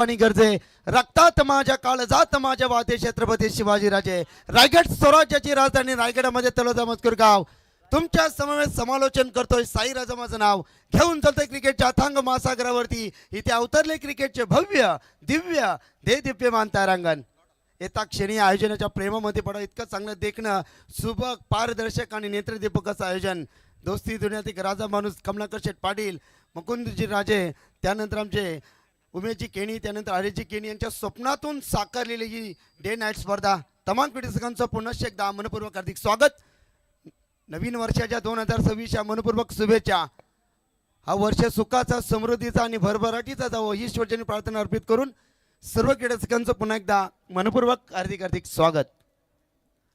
आणि गरजे रक्तात माझ्या काळजात माझ्या वाते छत्रपती शिवाजीराजे रायगड स्वराज्याची राजधानी रायगडामध्ये तलोजा मजकूर गाव तुमच्या समवेत समालोचन करतोय साई राजा माझं नाव घेऊन चालतोय क्रिकेटच्या अथांग महासागरावरती इथे अवतरले क्रिकेटचे भव्य दिव्य दिव्यमान तारांगण येता क्षणी आयोजनाच्या प्रेमामध्ये पडा इतकं चांगलं देखणं सुबक पारदर्शक आणि नेत्रदीपक असं आयोजन दोस्ती दुनियात एक राजा माणूस कमलाकर शेठ पाटील मुकुंदजी राजे त्यानंतर आमचे उमेशजी केणी त्यानंतर हरीशजी केणी यांच्या स्वप्नातून साकारलेली ही डे नाईट स्पर्धा तमाम क्रीडकांचं पुनश्च एकदा मनपूर्वक हार्दिक स्वागत नवीन वर्षाच्या 2026 या मनपूर्वक शुभेच्छा हा वर्ष सुखाचा समृद्धीचा आणि भरभराटीचा जावो ही ईश्वरचरणी प्रार्थना अर्पित करून सर्व क्रीडकांचं पुन्हा एकदा मनपूर्वक हार्दिक स्वागत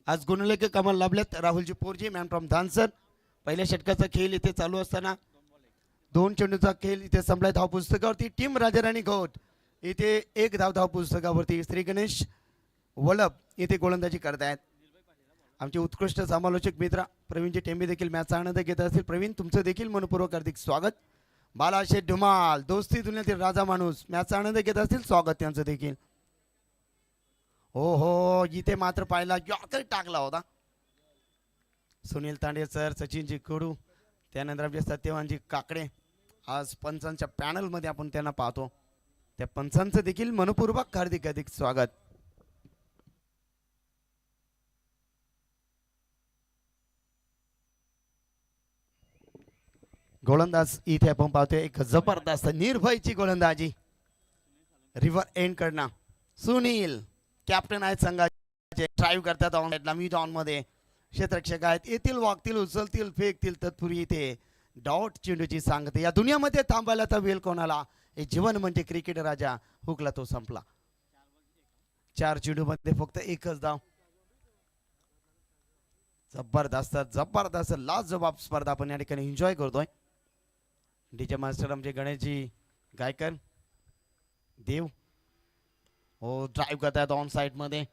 आज गुणलेख कमाल लाभल्यात राहुलजी पोरजी मॅन फ्रॉम धानसर पहिल्या षटकाचा खेळ इथे चालू असताना 2 चेंडूचा खेळ इथे संपलाय धाव पुस्तकावरती टीम राजाराणी घोट इथे 1 धाव पुस्तकावरती श्री गणेश वल्लभ इथे गोलंदाजी करतायत आमचे उत्कृष्ट समालोचक मित्र प्रवीणजी टेंबे देखील मॅचचा आनंद घेत असतील प्रवीण तुमचं देखील मनपूर्वक हार्दिक स्वागत बालाशेठ धुमाल दोस्ती दुनियातील राजा माणूस मॅचचा आनंद घेत असतील स्वागत त्यांचं देखील हो इथे मात्र पाहिला यॉर्कर टाकला होता सुनील तांडे सर सचिनजी कडू त्यानंतर आपले सत्यवानजी काकडे आज पंचांच्या पॅनल मध्ये आपण त्यांना पाहतो त्या पंचांचं देखील मनपूर्वक हार्दिक स्वागत गोलंदाज इथे आपण पाहतोय एक जबरदस्त निर्भयची गोलंदाजी रिव्हर एंड कडनं सुनील कॅप्टन आहेत संघाचे ड्राईव्ह करतात ऑन मध्ये क्षेत्ररक्षक आहेत येतील वागतील उचलतील फेकतील तत्पूर्वी इथे डॉट चेंडूची सांगते या दुनियामध्ये थांबायला तर वेळ कोणाला हे जीवन म्हणजे क्रिकेट राजा हुकला तो संपला 4 चेंडू मध्ये फक्त एकच धाव जबरदस्त लास्ट जबाब स्पर्धा आपण या ठिकाणी एन्जॉय करतोय डीजे मास्टर आमचे गणेशजी गायकर देव हो ड्राईव्ह करतात ऑन साइड मध्ये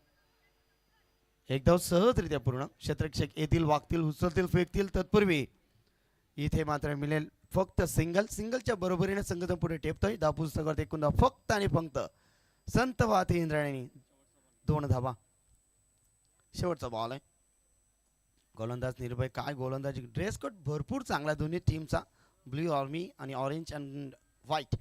एकदम सहजरित्या पूर्ण क्षेत्ररक्षक येतील वागतील उचलतील फेकतील तत्पूर्वी इथे मात्र मिळेल फक्त सिंगलच्या बरोबरीने संघटन पुढे टेपतोय धाव पुस्तकावर एकूण धाव फक्त आणि फक्त संत वाहते इंद्रायणी 2 धावा शेवटचा बॉल आहे गोलंदाज निर्भय काय गोलंदाजी ड्रेस कोड भरपूर चांगला दोन्ही टीमचा ब्लू आर्मी आणि ऑरेंज अँड व्हाईट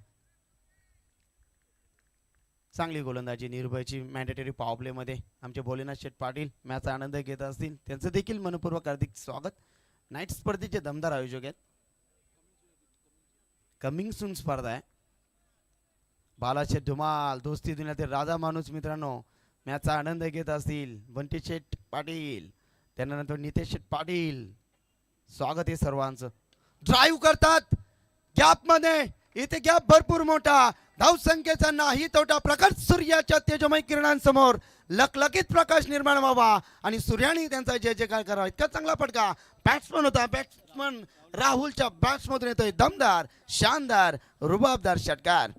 चांगली गोलंदाजी निर्भयची मॅन्डेटरी पॉवर प्ले मध्ये आमचे भोलेनाथ शेठ पाटील मॅचचा आनंद घेत असतील त्यांचं देखील मनपूर्वक हार्दिक स्वागत नाईट स्पर्धेचे दमदार आयोजक आहेत कमिंग सून स्पर्धा आहे बालाशेठ धुमाल दोस्ती दुनियातील राजा माणूस मित्रांनो मॅचचा आनंद घेत असतील बंटी शेठ पाटील त्यानंतर नितेश शेठ पाटील स्वागत आहे सर्वांचं ड्राईव्ह करतात गॅप मध्ये इथे गॅप भरपूर मोठा धाव संख्येचा नाही तोटा प्रखर सूर्याच्या तेजोमय किरणांसमोर लखलखीत प्रकाश निर्माण व्हावा आणि सूर्याने त्यांचा जय जयकार करावा इतका चांगला फटका बॅट्समन होता बॅट्समन राहुलच्या बॅट्समधून येतोय दमदार शानदार रुबाबदार षटकार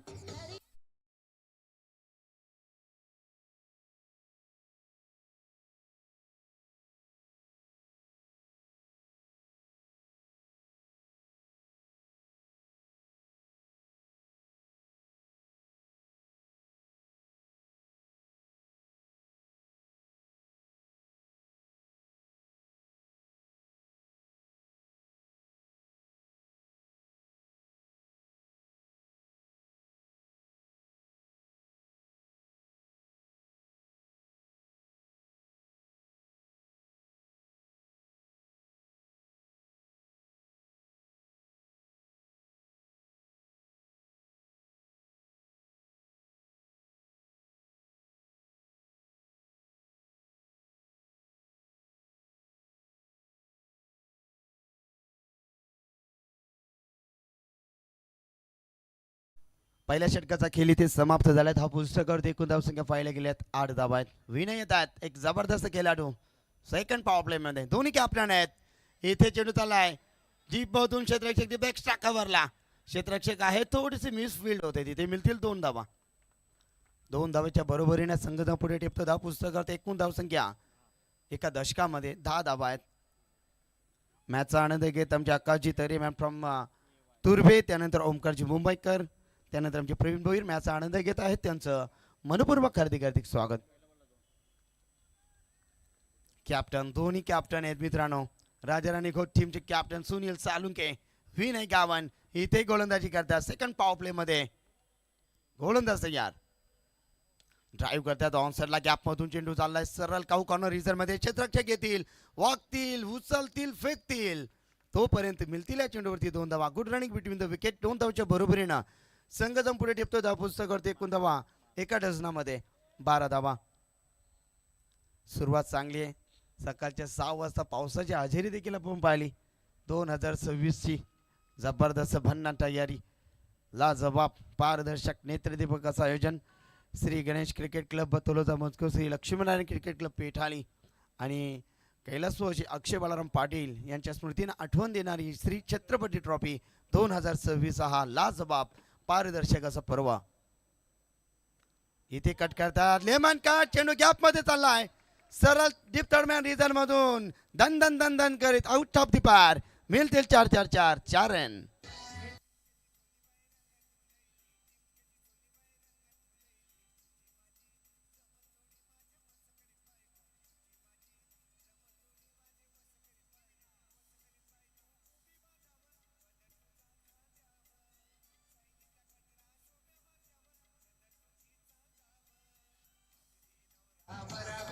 पहिल्या षटकाचा खेळ इथे समाप्त झालाय हा पुस्तकावरती एकूण धावसंख्या पाहायला गेल्यात 8 धावा आहेत विनय येतात एक जबरदस्त खेळाडू सेकंड पॉवर प्ले मध्ये दोन्ही कॅप्टन आहेत इथे चेंडू चाललाय जीप मधून क्षेत्ररक्षक एक्स्ट्रा कव्हरला क्षेत्ररक्षक आहे थोडीशी मिस फील्ड होते तिथे मिळतील 2 धावा 2 धावेच्या बरोबरीने संघटना पुढे टेपतो धाव पुस्तकावर एकूण धावसंख्या एका दशकामध्ये 10 धावा आहेत मॅचचा आनंद घेत आमचे आकाशजी तरे मॅन फ्रॉम तुर्भे त्यानंतर ओमकारजी मुंबईकर त्यानंतर आमचे प्रवीण भोईर मॅचचा आनंद घेत आहेत, त्यांचं मनपूर्वक हार्दिक स्वागत. कॅप्टन दोन्ही कॅप्टन आहेत मित्रांनो. राजाराणी घोट टीमचे कॅप्टन सुनील सालुंके, विनय गावन इथे गोलंदाजी करतात. सेकंड पॉवर प्ले मध्ये गोलंदाज तयार, ड्राईव्ह करतात. ऑन साइडला गॅप मधून चेंडू चाललाय सरळ काऊ कॉर्नर रिझर्व मध्ये. क्षेत्ररक्षक येतील, वागतील, उचलतील, फेकतील, तोपर्यंत मिळतील या चेंडूवरती 2 धावा. Good running between the wicket. 2 धावाच्या बरोबरीनं संघ जम पुढे टिपतो. धाव पुस्तक करते 1 धावा. एका डझनामध्ये 12 धावा. सुरुवात चांगली आहे. सकाळच्या 6 वाजता पावसाची हजेरी देखील आपण पाहिली. 2026 ची जबरदस्त भन्नाट तयारी, लाजवाब पारदर्शक नेत्रदीपक असं आयोजन श्री गणेश क्रिकेट क्लब तलोजा मजकूर, श्री लक्ष्मीनारायण क्रिकेट क्लब पेठाली आणि कैलासवासी अक्षय बालाराम पाटील यांच्या स्मृतीनं आठवण देणारी श्री छत्रपती ट्रॉफी 2026 हा लाजवाब पारदर्शक असा पर्व इथे कट करतात. लेमन कट, चेंडू गॅप मध्ये चाललाय सरळ डीप थर्डमॅन रिझन मधून दन दन दन दन करीत आउट ऑफ दी पार. मिळतील 4 रन.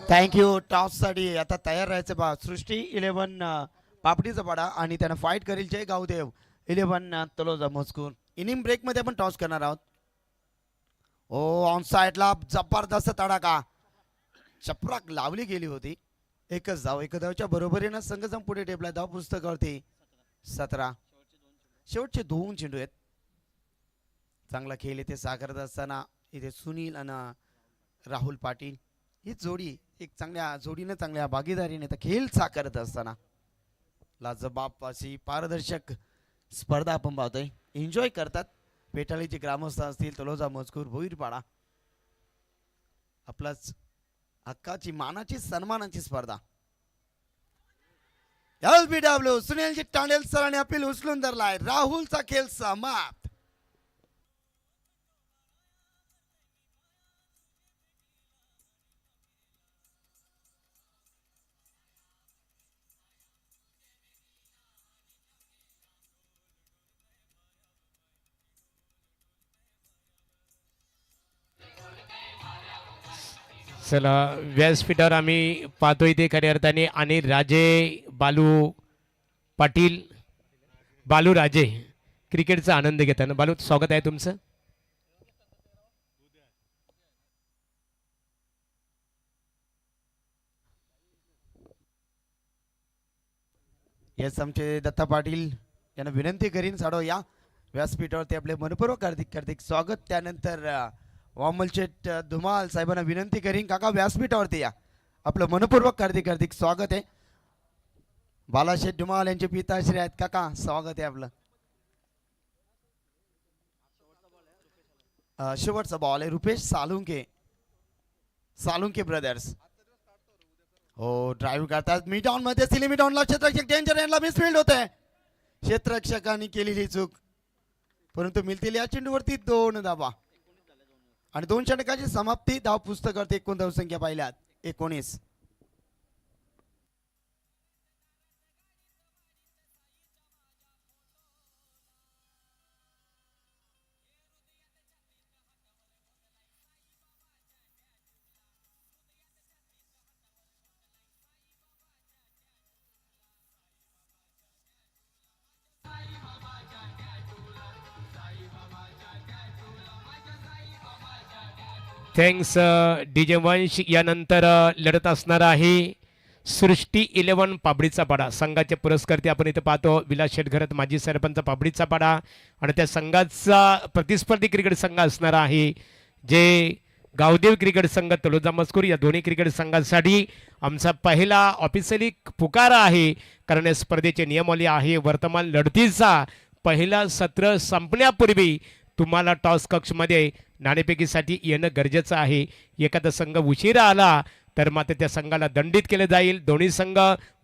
थँक्यू. टॉस साठी आता तयार राहायचं बा. सृष्टी 11 पापडीचा पाडा आणि त्यानं फाईट करेल जय गावदेव 11 तलोजा मजकूर. इनिंग ब्रेक मध्ये आपण टॉस करणार आहोत. ओ ऑन साइडला जबरदस्त तडाखा, चपराक लावली गेली होती. एकच धावच्या बरोबरीनं संघजम पुढे टेपला. धाव पुस्तकावरती 17. शेवटचे 2 चेंडू आहेत. चांगला खेळ इथे साकारत असताना इथे सुनील आणि राहुल पाटील ही जोडी एक चांगल्या जोडीने चांगल्या भागीदारीने खेळ साकारत असताना लाजबाब अशी पारदर्शक स्पर्धा आपण पाहतोय. एन्जॉय करतात पेठाळीचे ग्रामस्थ असतील, तलोजा मजकूर, भोईरपाडा. आपलाच हक्काची मानाची सन्मानाची स्पर्धा. LBW सुनीलजी टांडेल सरांनी अपील उचलून धरलाय. राहुलचा खेळ समाप्त. चला व्यासपीठावर आम्ही पाहतो इथे खऱ्या अर्थाने आणि राजे बालू पाटील, बालू राजे क्रिकेटचा आनंद घेताना. बालू स्वागत आहे तुमचं. येस आमचे दत्ता पाटील यांना विनंती करीन साडो या व्यासपीठावरती आपले मनपूर्वक हार्दिक स्वागत. त्यानंतर वामलशेठ धुमाल साहेबांना विनंती करीन काका व्यासपीठावरती या, आपलं मनपूर्वक हार्दिक स्वागत आहे. बालाशेठ धुमाल यांचे पिताश्री आहेत. काका स्वागत आहे आपलं. शेवटचा बॉल आहे रुपेश सालुंके ब्रदर्स. हो ड्राईव्ह करतात मिड ऑन मध्ये. सिली मिड ऑनला क्षेत्ररक्षक डेंजर यांना मिसफिल्ड होते. क्षेत्ररक्षकांनी केलेली चूक, परंतु मिळतील या चेंडूवरती 2 धावा आणि 2 षटकांची समाप्ती. धाव पुस्तकावरती एकूण धावसंख्या पाहिल्यात 19. थँक्स डीजे वंश. यानंतर लढत असणार आहे सृष्टी 11 पापडीचा पाडा. संघाचे पुरस्कर्ते आपण इथे पाहतो विलास शेटघरत माजी सरपंच पापडीचा पाडा आणि त्या संघाचा प्रतिस्पर्धी क्रिकेट संघ असणार आहे जे गावदेव क्रिकेट संघ तलोजा मजकूर. या दोन्ही क्रिकेट संघांसाठी आमचा पहिला ऑफिशियली पुकार आहे, कारण या स्पर्धेचे नियमावली आहे वर्तमान लढतीचा पहिला सत्र संपण्यापूर्वी तुम्हाला टॉस कक्षमध्ये नाणेफेकीसाठी येणं गरजेचं आहे. एखादा संघ उशिरा आला तर मात्र त्या संघाला दंडित केलं जाईल. दोन्ही संघ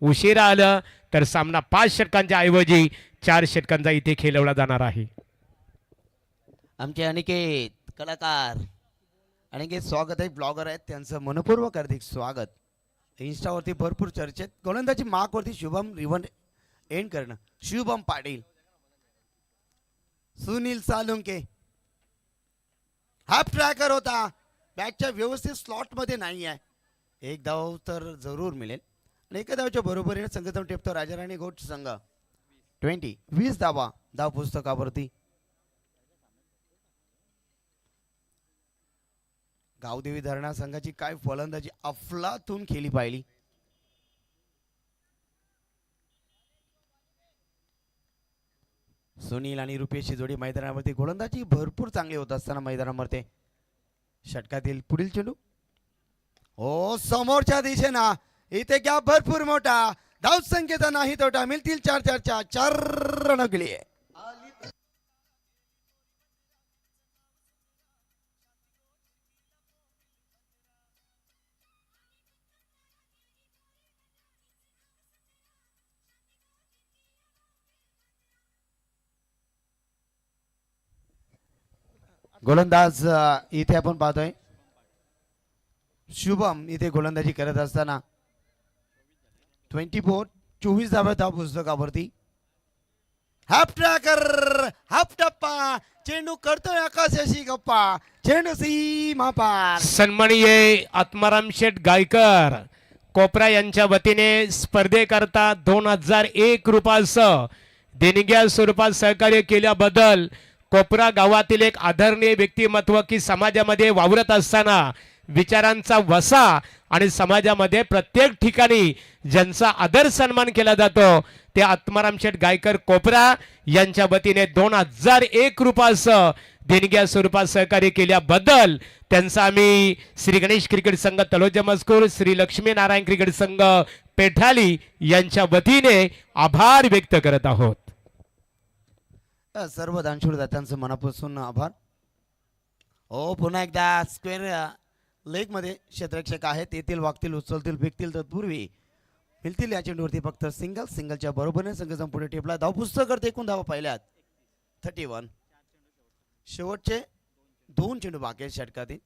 उशिरा आलं तर सामना 5 षटकांच्या ऐवजी 4 षटकांचा इथे खेळवला जाणार आहे. आमचे अनिकेत कलाकार अनिकेत स्वागत आहे, ब्लॉगर आहेत, त्यांचं मनपूर्वक हार्दिक स्वागत। इंस्टावरती भरपूर चर्चेत गोलंदाजी मार्कवरती शुभम रिवन एंड करणं, शुभम पाटील, सुनील सालुंके हाफ ट्रॅकर होता, बॅटच्या व्यवस्थित स्लॉट मध्ये नाही आहे, एक धाव तर जरूर मिळेल आणि एका धावच्या बरोबरीने संघ जाऊन टिपतो राजाराणी गोट संघ 20 धावा धाव पुस्तकावरती। गावदेवी धरणा संघाची काय फलंदाजी अफलातून खेळली पाहिली। सुनील आणि रुपेशची जोडी मैदानावरती गोलंदाजी भरपूर चांगली होत असताना मैदानावरती षटकातील पुढील चेंडू ओ समोरच्या दिशेना, इथे गॅप भरपूर मोठा, धाव संख्येचा नाही तोटा, मिळतील 4 रन गेली। गोलंदाज इथे आपण पाहतोय शुभम इथे गोलंदाजी करत असताना 24 धावा धाव पुस्तकावरती। हाफ ट्रॅकर, हाफ टप्पा, चेंडू करतोय आकाशाशी गप्पा, चेंडू सीमा पार। सन्माननीय आत्माराम शेठ गायकर कोपरा यांच्या वतीने स्पर्धेकरता 2001 रुपयासह देणग्या स्वरूपात सहकार्य केल्याबद्दल कोपरा गावातील एक आदरणीय व्यक्तिमत्व की समाजामध्ये वावरत असताना विचारांचा वसा आणि समाजामध्ये प्रत्येक ठिकाणी ज्यांचा आदर सन्मान केला जातो ते आत्माराम शेठ गायकर कोपरा यांच्या वतीने 2001 रुपयासह देणग्या स्वरूपात सहकार्य केल्याबद्दल त्यांचा आम्ही श्री गणेश क्रिकेट संघ तलोजा मजकूर, श्री लक्ष्मी नारायण क्रिकेट संघ पेठाली यांच्या वतीने आभार व्यक्त करत आहोत। सर्व दानशूर दात्यांचं मनापासून आभार। ओ पुन्हा एकदा स्क्वेअर लेग मध्ये क्षेत्ररक्षक आहेत, येथील वागतील, उचलतील, फेकतील, तत्पूर्वी मिळतील या चेंडूवरती फक्त सिंगलच्या बरोबरीने संघ पुढे टेपला, धाव पुस्तक करते, एकूण धावा पाहिल्यात 31। शेवटचे 2 चेंडू बाकी आहेत षटकातील।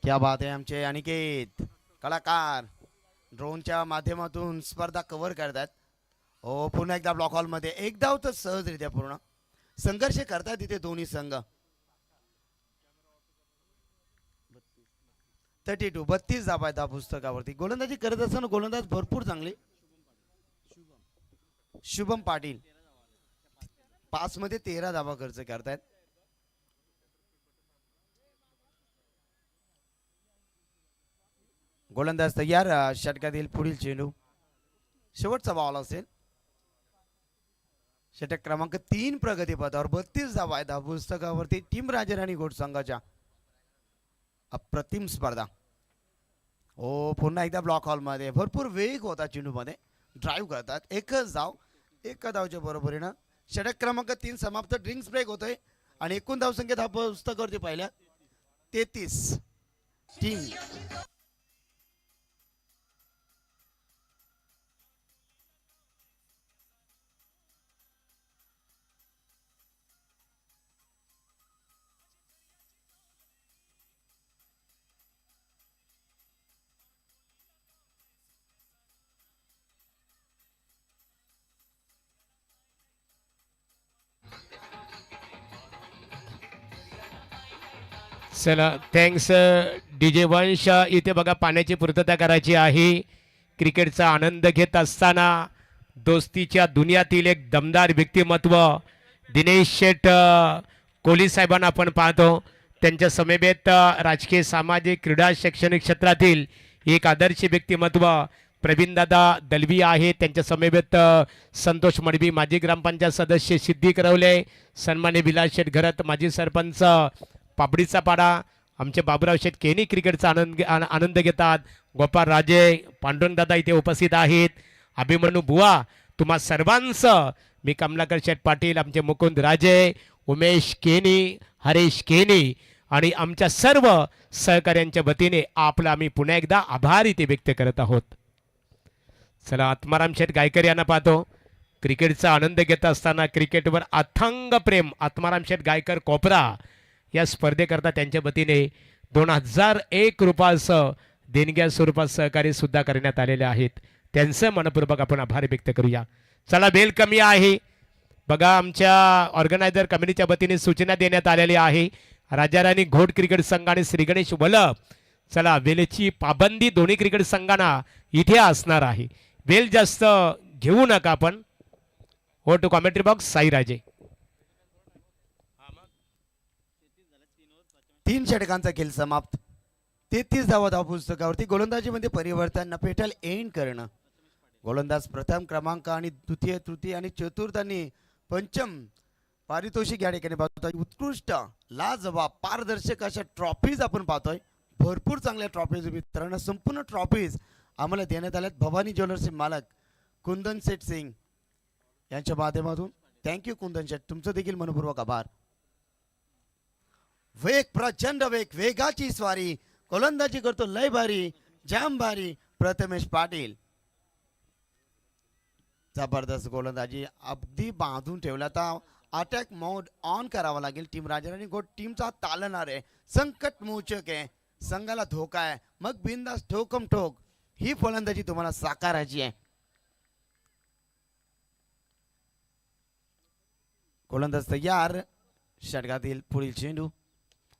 क्या बात आहे, आमचे अनिकेत कलाकार ड्रोनच्या माध्यमातून स्पर्धा कव्हर करतात। ओ पुन्हा एकदा ब्लॉक हॉल मध्ये एक धाव तर सहजरित्या पूर्ण संघर्ष करतात इथे दोन्ही संघ। 32 धावा आहेत पुस्तकावरती। गोलंदाजी करत असताना गोलंदाज भरपूर चांगले शुभम पाटील 5 मध्ये 13 धावा खर्च करतायत। गोलंदाज तयार, षटकातील पुढील चेंडू शेवटचा बॉल असेल, षटक क्रमांक 3 प्रगतीपथावर 32 धावा आहेत पुस्तकावरती। टीम राजाराणी गोट संघाच्या अप्रतिम स्पर्धा। ओ पुन्हा एकदा ब्लॉक हॉल मध्ये भरपूर वेग होता, चेंडू मध्ये ड्राईव्ह करतात, एकच धाव एका धावच्या बरोबरीनं षटक क्रमांक 3 समाप्त। ड्रिंक्स ब्रेक होतोय आणि एकूण धाव संख्येत हा पुस्तकावरती पाहिल्या 33। टीम चला थँक्स डीजे वंश। इथे बघा पाण्याची पूर्तता करायची आहे। क्रिकेटचा आनंद घेत असताना दोस्तीच्या दुनियातील एक दमदार व्यक्तिमत्व दिनेश शेठ कोहली साहेबांना आपण पाहतो, त्यांच्या समवेत राजकीय, सामाजिक, क्रीडा, शैक्षणिक क्षेत्रातील एक आदर्श व्यक्तिमत्व प्रवीणदादा दलवी आहे, त्यांच्या समवेत संतोष मडवी माजी ग्रामपंचायत सदस्य, सिद्धी करवले, सन्मान्य विलास शेठ घरत माजी सरपंच पापडीचा पाडा, आमचे बाबूराव शेठ केनी क्रिकेटचा आनंद घेतात, गोपाळ राजे, पांडुरंगदादा इथे उपस्थित आहेत, अभिमन्यू बुवा, तुम्हा सर्वांचं मी कमलाकर शेठ पाटील, आमचे मुकुंद राजे, उमेश केनी, हरेश केनी आणि आमच्या सर्व सहकाऱ्यांच्या वतीने आपला आम्ही पुन्हा एकदा आभार इथे व्यक्त करत आहोत। चला आत्माराम शेठ गायकर यांना पाहतो. क्रिकेटचा आनंद घेत असताना क्रिकेटवर अथांग प्रेम आत्माराम शेठ गायकर कोपरा या स्पर्धेकरता त्यांच्या वतीने 2001 रुपयाचं देणग्या स्वरूपात सहकार्य सुद्धा करण्यात आलेले आहेत. त्यांचं मनपूर्वक आपण आभार व्यक्त करूया. चला बेल कमी आहे बघा. आमच्या ऑर्गनायझर कमिटीच्या वतीने सूचना देण्यात आलेली आहे. राजाराणी घोट क्रिकेट संघ आणि श्री गणेश वलभ. चला वेलची पाबंदी दोन्ही क्रिकेट संघांना इथे असणार आहे. वेल जास्त घेऊ नका आपण. हो टू कॉमेंट्री बॉक्स साईराजे. 3 षटकांचा खेळ समाप्त. 33 धावा धावपुस्तकावरती. गोलंदाजीमध्ये परिवर्तन न पेटल एंड करणं. गोलंदाज प्रथम क्रमांक आणि द्वितीय तृतीय आणि चतुर्थ आणि पंचम पारितोषिक या ठिकाणी पाहतोय. उत्कृष्ट लाजवाब पारदर्शक अशा ट्रॉफीज आपण पाहतोय. भरपूर चांगल्या ट्रॉफीज मित्रांनो. संपूर्ण ट्रॉफीज आम्हाला देण्यात आल्यात भवानी ज्वेलर्सचे मालक कुंदन शेठ सिंग यांच्या माध्यमातून. थँक्यू कुंदन शेठ, तुमचं देखील मनपूर्वक आभार. वेग प्रचंड वेग, वेगाची स्वारी. गोलंदाजी करतो लय भारी, जाम भारी प्रथमेश पाटील. जबरदस्त गोलंदाजी अगदी बांधून ठेवला. आता अटॅक मोड ऑन करावा लागेल. टीम राजाराणी गोट टीमचा तालणार आहे. संकट मोचक आहे. संघाला धोका आहे. मग बिंदास ठोकम ठोक ही फलंदाजी तुम्हाला साकारायची आहे. गोलंदाज तयार. षटकातील पुढील चेंडू.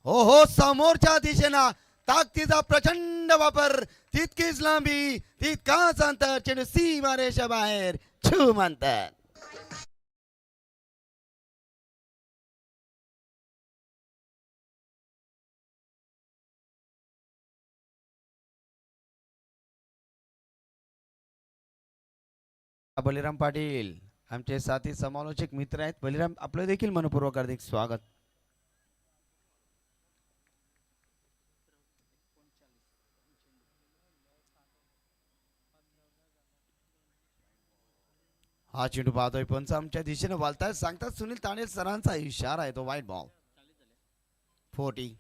हो हो समोरच्या दिशेनं ताकदीचा प्रचंड वापर. तितकीच लांबी तितकाच अंतर. चेंडू सीमारेषा बाहेर छूम अंतर. बलिराम पाटील आमचे साथी समालोचक मित्र आहेत. बलिराम आपलं देखील मनपूर्वक हार्दिक स्वागत. हा चेंडू पाहतोय पंच आमच्या दिशेने वालतायत. सांगतात सुनील ताणे सरांचा इशारा आहे तो वाईट बॉल.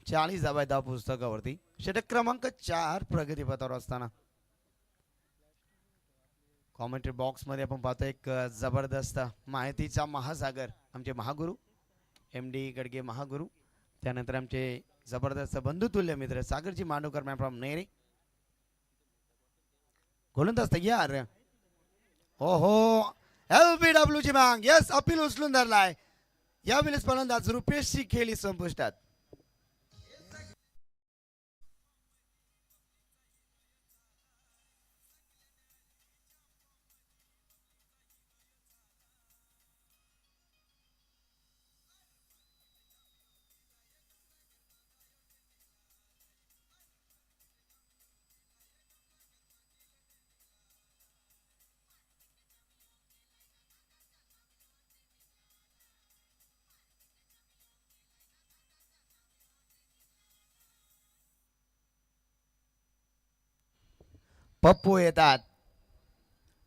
40 धावा धाव पुस्तकावरती. षटक क्रमांक 4 प्रगतीपथावर असताना कॉमेंट्री बॉक्स मध्ये आपण पाहतो एक जबरदस्त माहितीचा महासागर आमचे महागुरु MD गडगे महागुरु. त्यानंतर आमचे जबरदस्त बंधुतुल्य मित्र सागरजी मांडवकर मॅम फ्रॉम नेरे. गोलंदाज तयार. ओहो LBW ची मांग. यस अपील उचलून धरलाय. यावेळेस फलंदाज रुपेशची खेळी संपुष्टात. पप्पू येतात.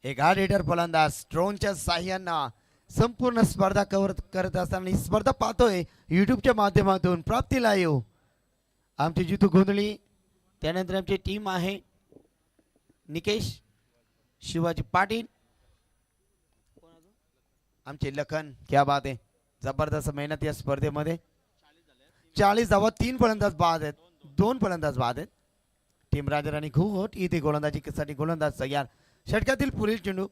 एक हार्ड हिटर फलंदाज ड्रोनच्या साह्यानं संपूर्ण स्पर्धा कव्हर करत असताना ही स्पर्धा पाहतोय युट्यूबच्या माध्यमातून. प्राप्ती लाईव्ह आमची जितू गोंधळी. त्यानंतर आमची टीम आहे निकेश शिवाजी पाटील, आमचे लखन. क्या बात आहे. जबरदस्त मेहनत या स्पर्धेमध्ये. 40 धावा 3 फलंदाज बाद आहेत. 2 फलंदाज बाद आहेत. टीम राजाराणी घोट इथे गोलंदाजीसाठी गोलंदाज तयार. षटकातील पुढील चेंडू.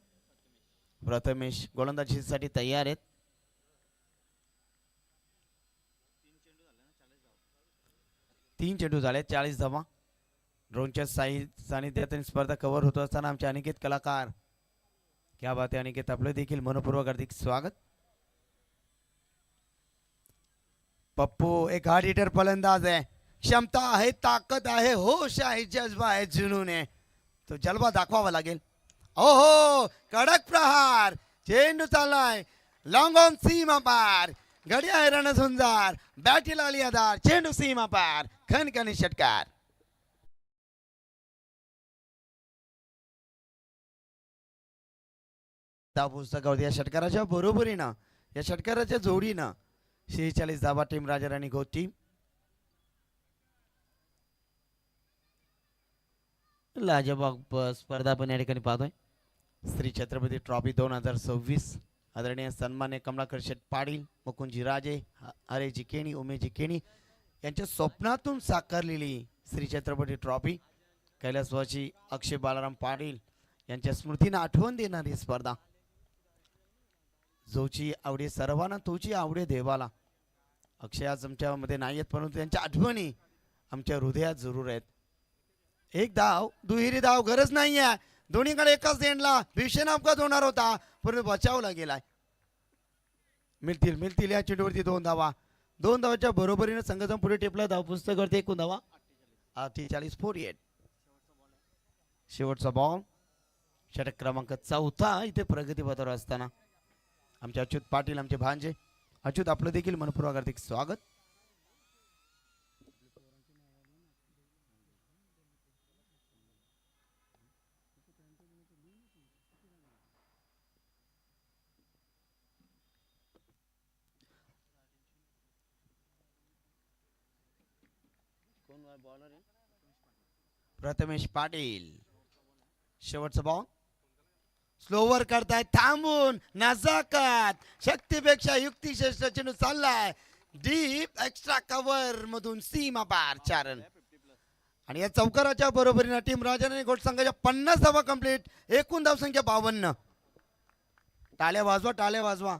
प्रथमेश गोलंदाजीसाठी तयार आहेत. 3 चेंडू झाले. 40 धावा. ड्रोनच्या सानिध्यात स्पर्धा कव्हर होत असताना आमचे अनिकेत कलाकार. क्या बात आहे अनिकेत, आपलं देखील मनपूर्वक हार्दिक स्वागत. पप्पू एक हार्ड हिटर फलंदाज आहे. क्षमता आहे, ताकद आहे, होश आहे, जज्बा आहे, जुनून आहे. तो जलवा दाखवावा लागेल. ओहो कडक प्रहार. चेंडू चाललाय लॉंग ऑन सीमा पार. घड्या आहे रणझुंजार. बॅटीला आली आधार. चेंडू सीमा पार. खणखणी षटकार. त्या पुस्तकावरती या षटकाराच्या बरोबरीनं या षटकाराच्या जोडीनं 46 धावा टीम राजाराणी घोट टीम. लाजवाब स्पर्धा आपण या ठिकाणी पाहतोय. श्री छत्रपती ट्रॉफी 2026 आदरणीय सन्मान्य कमलाकर शेठ पाटील, मुकुंदजी राजे, हरेजी केणी, उमेशजी केणी यांच्या स्वप्नातून साकारलेली श्री छत्रपती ट्रॉफी कैलासवासी अक्षय बालाराम पाटील यांच्या स्मृतीने आठवण देणारी स्पर्धा. जोची आवडे सर्वांना तोची आवडे देवाला. अक्षय आज आमच्यामध्ये नाही आहेत, परंतु त्यांच्या आठवणी आमच्या हृदयात जरूर आहेत. एक धाव, दुहेरी धाव गरज नाही आहे. दोन्हीकडे एकाच एंडला भीषण अपघात होणार होता, परंतु बचावला गेलाय. मिळतील या चेंडूवरती 2 धावा. 2 धावाच्या बरोबरीने संघाचा पुढे टेपला. धाव पुस्तक करते 1 धावा. 48. शेवटचा बॉल. षटक क्रमांक 4 इथे प्रगतीपथावर असताना आमचे अच्युत पाटील, आमचे भांजे. अच्युत, आपलं देखील मनपूर्वक हार्दिक स्वागत. प्रथमेश पाटील. शेवटचा बॉल. स्लोवर करताय थांबून. नजाकत, शक्तीपेक्षा युक्तिश्रेष्ठ चेंडू चाललाय डीप एक्स्ट्रा कव्हर मधून सीमा पार 4 रन. आणि या चौकाराच्या बरोबरीने टीम राजाराणी घोट संघाच्या 50 धावा कंप्लीट. एकूण धावसंख्या 52. टाळ्या वाजवा, टाळ्या वाजवा.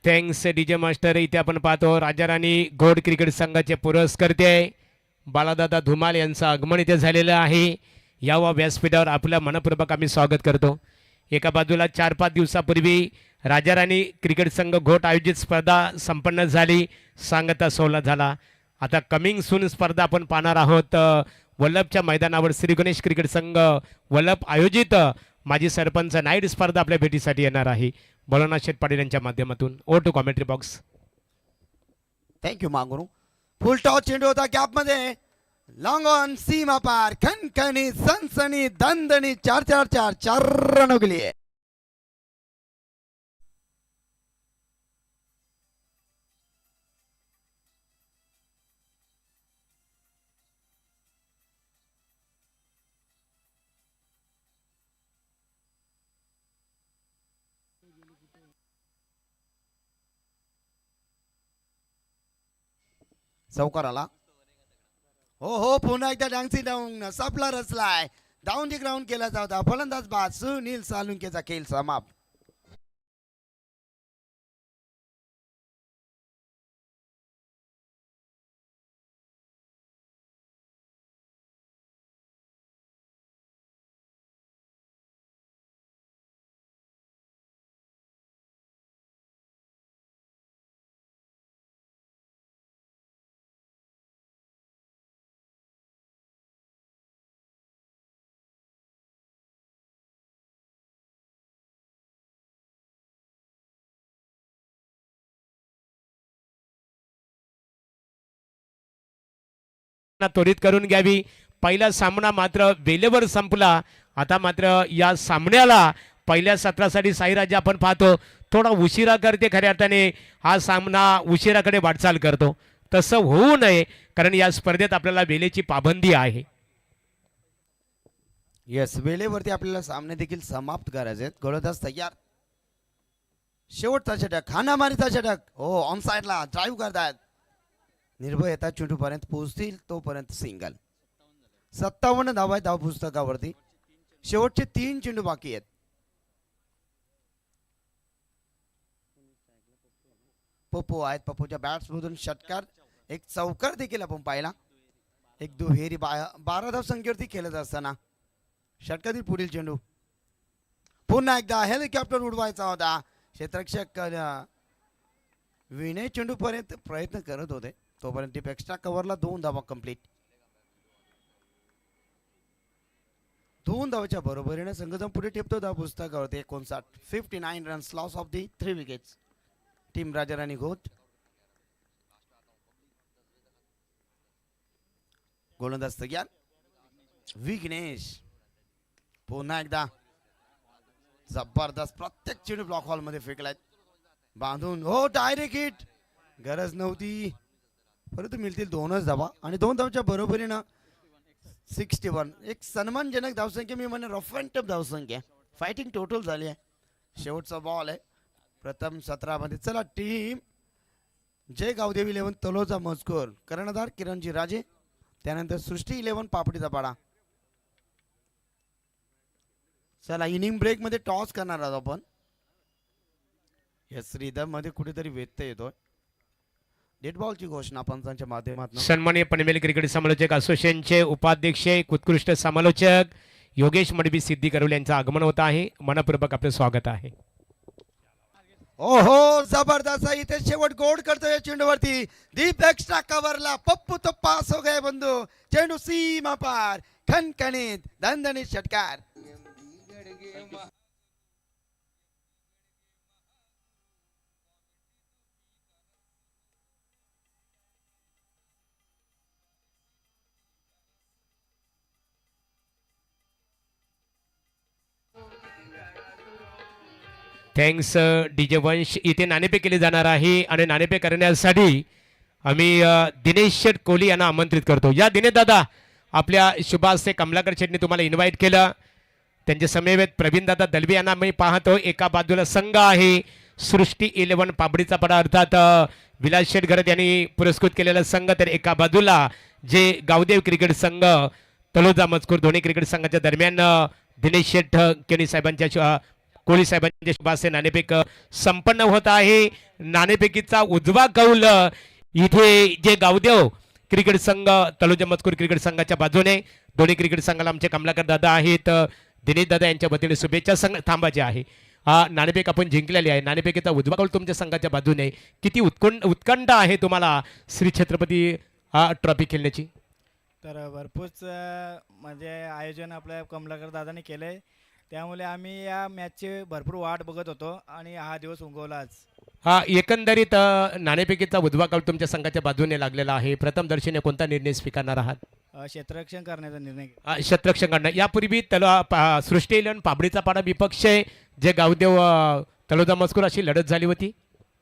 Thanks DJ master. इथे आपण पाहतो राजाराणी घोड क्रिकेट संघाचे पुरस्कर्ते बालादादा धुमाल यांचं आगमन इथे झालेलं आहे. यावं व्यासपीठावर आपलं मनपूर्वक आम्ही स्वागत करतो. एका बाजूला 4-5 दिवसापूर्वी राजाराणी क्रिकेट संघ घोट आयोजित स्पर्धा संपन्न झाली. सांगता सोहळा झाला. आता कमिंग सून स्पर्धा आपण पाहणार आहोत. वल्लभच्या मैदानावर श्री गणेश क्रिकेट संघ वल्लभ आयोजित माजी सरपंच नाईट स्पर्धा आपल्या भेटीसाठी येणार आहे. बळवंत शेठ पाटील यांच्या माध्यमातून. Oh to commentary box. Thank you मागुरू. फुल टॉस चेंडू होता गॅप मध्ये. लॉंग ऑन सीमा पार. खनखनी सनसनी दणदणी 4 रन गेली. चौकार आला. हो पुन्हा एकदा डांगसी डाऊन सापला रचलाय. डाऊन दी ग्राउंड केला जाता. फलंदाज बाद. सुनील सालुंकेचा खेळ समाप्त. त्वरित करून घ्यावी. पहिला सामना मात्र वेळेवर संपला. आता मात्र या सामन्याला पहिल्या सत्रासाठी साईराजे आपण पाहतो थोडा उशिरा करते. खऱ्या अर्थाने हा सामना उशिराकडे वाटचाल करतो. तसं होऊ नये, कारण या स्पर्धेत आपल्याला वेळेची पाबंदी आहे. येस, वेळेवरती आपल्याला सामने देखील समाप्त करायचे आहेत. गोलंदाज तयार. शेवटचा षटक, हाणामारीचा षटक. हो, ऑन साइडला ड्राईव्ह करतात. निर्भय येतात चेंडूपर्यंत पोहोचतील तोपर्यंत सिंगल. 57 धावा आहेत धाव पुस्तकावरती. शेवटचे 3 चेंडू बाकी आहेत. पप्पू आहेत. पप्पूच्या बॅट्स मधून षटकार. एक चौकार देखील आपण पाहिला. एक दुहेरी 12 धाव संख्येवरती खेळत असताना षटकातील पुढील चेंडू. पुन्हा एकदा हेलिकॉप्टर उडवायचा होता. क्षेत्ररक्षक विनय चेंडूपर्यंत प्रयत्न करत होते तोपर्यंत टीप एक्स्ट्रा कव्हरला 2 धावा कंप्लीट. 2 धावाच्या बरोबरीने संघजन पुढे टिपतो धाव पुस्तकावरती 59 runs loss of the 3 wickets. Team राजाराणी घोट गोलंदाज तयार. विघ्नेश पुन्हा एकदा जबरदस्त प्रत्येक चेंडू ब्लॉक हॉल मध्ये फेकलाय बांधून. हो डायरेक्ट हिट गरज नव्हती परंतु मिळतील 2च धावा आणि 2 धावाच्या बरोबरीनं 61 एक सन्मानजनक धावसंख्या. मी म्हणे रफ अँड टफ धावसंख्या. फायटिंग टोटल झाली आहे. शेवटचा बॉल आहे प्रथम 17 मध्ये. चला टीम जय गावदेवी 11 तलोजा मजकूर कर्णधार किरणजी राजे त्यानंतर सृष्टी 11 पापडीचा पाडा. चला इनिंग ब्रेक मध्ये टॉस करणार आहोत आपण. या श्रीधर मध्ये कुठेतरी व्यत्यय येतोय. डेड बॉलची घोषणा पंचांच्या माध्यमातून. सन्माननीय पनवेल क्रिकेट समालोचक असोसिएशनचे उपाध्यक्ष उत्कृष्ट समालोचक योगेश मडबी सिद्धी करवले यांचं आगमन होत आहे. मनपूर्वक आपलं स्वागत आहे. ओहो जबरदस्त इथे शेवट गोड करतोय या चेंडूवरती. दीप एक्स्ट्रा कव्हरला पप्पू तो पास हो गए बंधू. चेंडू सीमा पार खणखणीत दणदणीत षटकार. थँक्स डीजे वंश. इथे नाणेफेक केली जाणार आहे आणि नाणेफेक करण्यासाठी आम्ही दिनेश शेठ कोहली यांना आमंत्रित करतो. या दिनेश दादा आपल्या शुभास्ते कमलाकर शेठने तुम्हाला इन्व्हाइट केलं. त्यांच्या समवेत प्रवीण दादा दलवी यांना मी पाहतो. एका बाजूला संघ आहे सृष्टी 11 पाबडीचा पडा अर्थात विलास शेठ घरत यांनी पुरस्कृत केलेला संघ. तर एका बाजूला जे गावदेव क्रिकेट संघ तलोजा मजकूर दोन्ही क्रिकेट संघाच्या दरम्यान दिनेश शेठ केनी साहेबांच्या कोहली साहेबांच्या शुभास्ते नाणेफेक संपन्न होत आहे. नाणेफेकीचा उजवा कौल इथे जे गावदेव क्रिकेट संघ तलोजा मजकूर क्रिकेट संघाच्या बाजूने दोन्ही क्रिकेट संघाला आमचे कमलाकर दादा आहेत. दिनेश दादा यांच्या वतीने शुभेच्छा थांबायचे आहे. नाणेफेक आपण जिंकलेली आहे. नाणेफेकीचा उजवा कौल तुमच्या संघाच्या बाजूने. किती उत्कंठ आहे तुम्हाला श्री छत्रपती ट्रॉफी खेळण्याची? तर भरपूरच म्हणजे आयोजन आपल्या कमलाकर दादाने केलंय त्यामुळे आम्ही या मॅचची भरपूर वाट बघत होतो आणि हा दिवस उगवला आज. एकंदरीत नाणेफेकीचा उजवा कौल तुमच्या संघाच्या बाजूने लागलेला आहे. प्रथम दर्शनी कोणता निर्णय स्वीकारणार आहात? क्षेत्ररक्षण करण्याचा निर्णय क्षेत्ररक्षण करणं. यापूर्वी सृष्टी 11 पाबडीचा पाडा विपक्ष जे गावदेव तलोजा मजकूर अशी लढत झाली होती.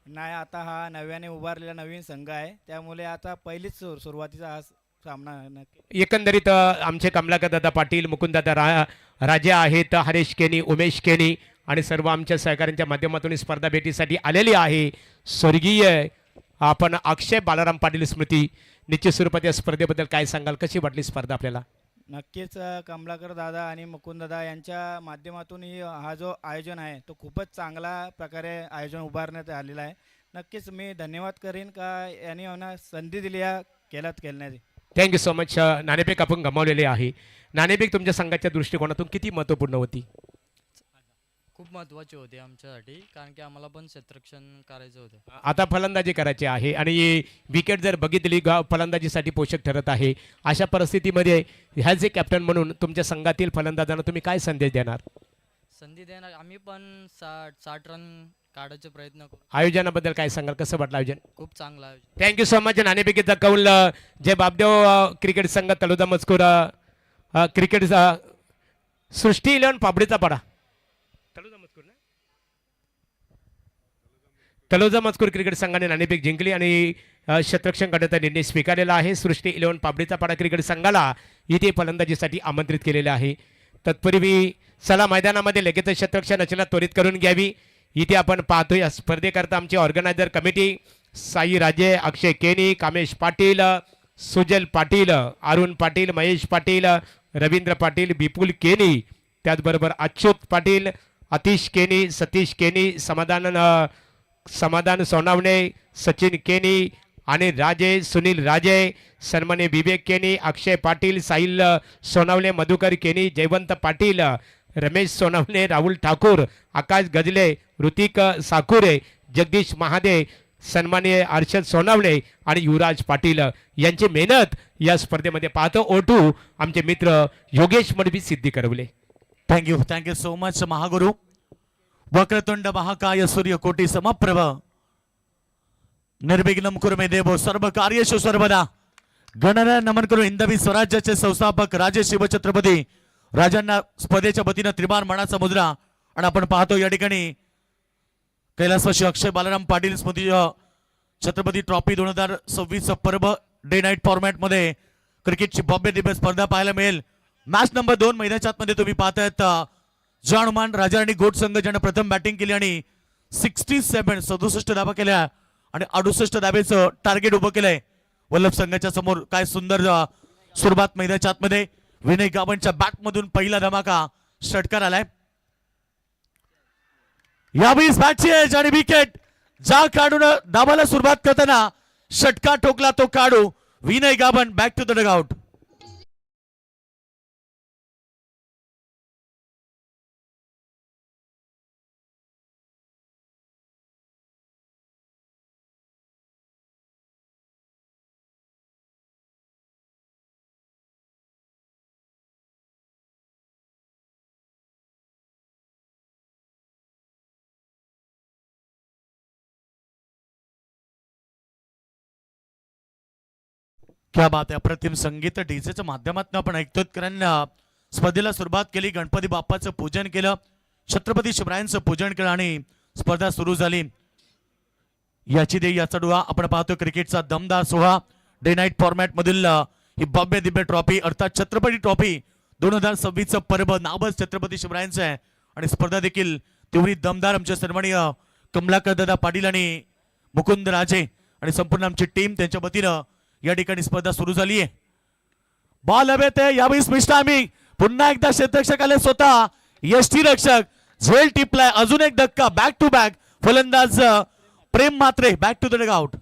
नाही. आता हा नव्याने उभारलेला नवीन संघ आहे त्यामुळे आता पहिलीच सुरुवातीचा हा सामना नक्की. एकंदरीत आमचे कमलाकर दादा पाटील मुकुंददादा राजे आहेत. हरेश केनी उमेश केनी आणि सर्व आमच्या सहकाऱ्यांच्या माध्यमातून स्पर्धा भेटीसाठी आलेली आहे. स्वर्गीय आपण अक्षय बालाराम पाटील स्मृती. निश्चित स्वरूपात या स्पर्धेबद्दल काय सांगाल? कशी वाटली स्पर्धा आपल्याला? नक्कीच कमलाकर दादा आणि मुकुंददादा यांच्या माध्यमातून हा जो आयोजन आहे तो खूपच चांगला प्रकारे आयोजन उभारण्यात आलेला आहे. नक्कीच मी धन्यवाद करीन का यांनी मला संधी दिली या खेळात खेळण्याची. Thank you so much. नाणेफेक आपण गमावलेले आहे. नाणेफेक तुमच्या संघाच्या दृष्टिकोनातून किती महत्त्वपूर्ण होती? खूप महत्त्वाचे होते आमच्यासाठी कारण की आम्हाला पण क्षेत्ररक्षण करायचं होतं. आता फलंदाजी करायची आहे आणि विकेट जर बघितली फलंदाजीसाठी पोषक ठरत आहे. अशा परिस्थितीमध्ये ह्याच एक कॅप्टन म्हणून तुमच्या संघातील फलंदाजांना तुम्ही काय संदेश देणार? संधी देणार आम्ही पण 60 रन काढायचे प्रयत्न करू. आयोजनाबद्दल काय सांगाल? कसं वाटलं आयोजन? खूप चांगलं आयोजन. Thank you so much. नाणेफेकीचा कौल जे बापदेव क्रिकेट संघ तलोजा मजकूर क्रिकेट सृष्टी 11 पाबडीचा पाडा तलोजा मजकूर क्रिकेट संघाने नाणेफेक जिंकली आणि क्षेत्ररक्षण करण्याचा निर्णय स्वीकारलेला आहे. सृष्टी 11 पाबडीचा पाडा क्रिकेट संघाला इथे फलंदाजीसाठी आमंत्रित केलेले आहे. तत्पूर्वी चला मैदानामध्ये लगेच क्षेत्ररक्षण रचना त्वरित करून घ्यावी. इथे आपण पाहतोय या स्पर्धेकरता आमची ऑर्गनायझर कमिटी साई राजे, अक्षय केनी, कामेश पाटील, सुजल पाटील, अरुण पाटील, महेश पाटील, रवींद्र पाटील, विपुल केनी, त्याचबरोबर अच्युत पाटील, अतिश केनी, सतीश केनी, समाधान सोनावणे, सचिन केनी आणि राजे सुनील राजे, सन्मान्य विवेक केनी, अक्षय पाटील, साहिल सोनावणे, मधुकर केनी, जयवंत पाटील, रमेश सोनावणे, राहुल ठाकूर, आकाश गजले, ऋतिक साकुरे, जगदीश महादे, सन्माननीय अर्षद सोनावणे आणि युवराज पाटील यांची मेहनत या स्पर्धेमध्ये पाहतो. ओटू आमचे मित्र योगेश मडवी सिद्धी करवले. Thank you so much Mahaguru. Vakratunda महाकाय सूर्यकोटी समप्रभ निर्विघ्नं कुरु मे देवो सर्व कार्येषु सर्वदा. गणना नमन करू हिंदवी स्वराज्याचे संस्थापक राजे शिवछत्रपती राजांना स्पर्धेच्या वतीनं त्रिमान मानाचा मुद्रा. आणि आपण पाहतो या ठिकाणी कैलासवासी अक्षय बालाराम पाटील स्मृती छत्रपती ट्रॉफी 2026 पर्व डे नाईट फॉर्मॅट मध्ये क्रिकेटची भव्य दिव्य स्पर्धा पाहायला मिळेल. मॅच नंबर 2 मैदानाच्या आतमध्ये तुम्ही पाहतायत जॉनमान राजाराणी गोट संघ ज्यानं प्रथम बॅटिंग केली आणि 67 धावा केल्या आणि 68 धावेचं टार्गेट उभं केलंय वल्लभ संघाच्या समोर. काय सुंदर सुरुवात मैदानाच्या आतमध्ये. विनय गावांच्या बॅट मधून पहिला धमाका षटकार आलाय. यावेळी बॅटची एज आणि विकेट जा काढून धावाला सुरुवात करताना षटकार ठोकला तो काढू. विनय गावन बॅक टू द डगआउट. क्या बात आहे. अप्रतिम संगीत डीजेच्या माध्यमातून आपण ऐकतोय. कारण स्पर्धेला सुरुवात केली, गणपती बाप्पाचं पूजन केलं, छत्रपती शिवरायांचं पूजन केलं आणि स्पर्धा सुरू झाली. याची देई याचा डुआ आपण पाहतो. क्रिकेटचा दमदार सोहळा डे नाईट फॉर्मॅट मधील ही भव्य दिव्य ट्रॉफी अर्थात छत्रपती ट्रॉफी 2026 पर्व नावच छत्रपती शिवरायांचं आहे आणि स्पर्धा देखील तेवढी दमदार. आमच्या सन्माननीय कमलाकर दादा पाटील आणि मुकुंद राजे आणि संपूर्ण आमची टीम त्यांच्या वतीनं या ठिकाणी स्पर्धा सुरू झाली आहे. बॉल हवे ते यावेळी स्मिष्ट आम्ही पुन्हा एकदा क्षेत्ररक्षक आले स्वतः यष्टी रक्षक झेल टिपलाय. अजून एक धक्का बॅक टू बॅक. फलंदाज Prem Mhatre back to the dugout.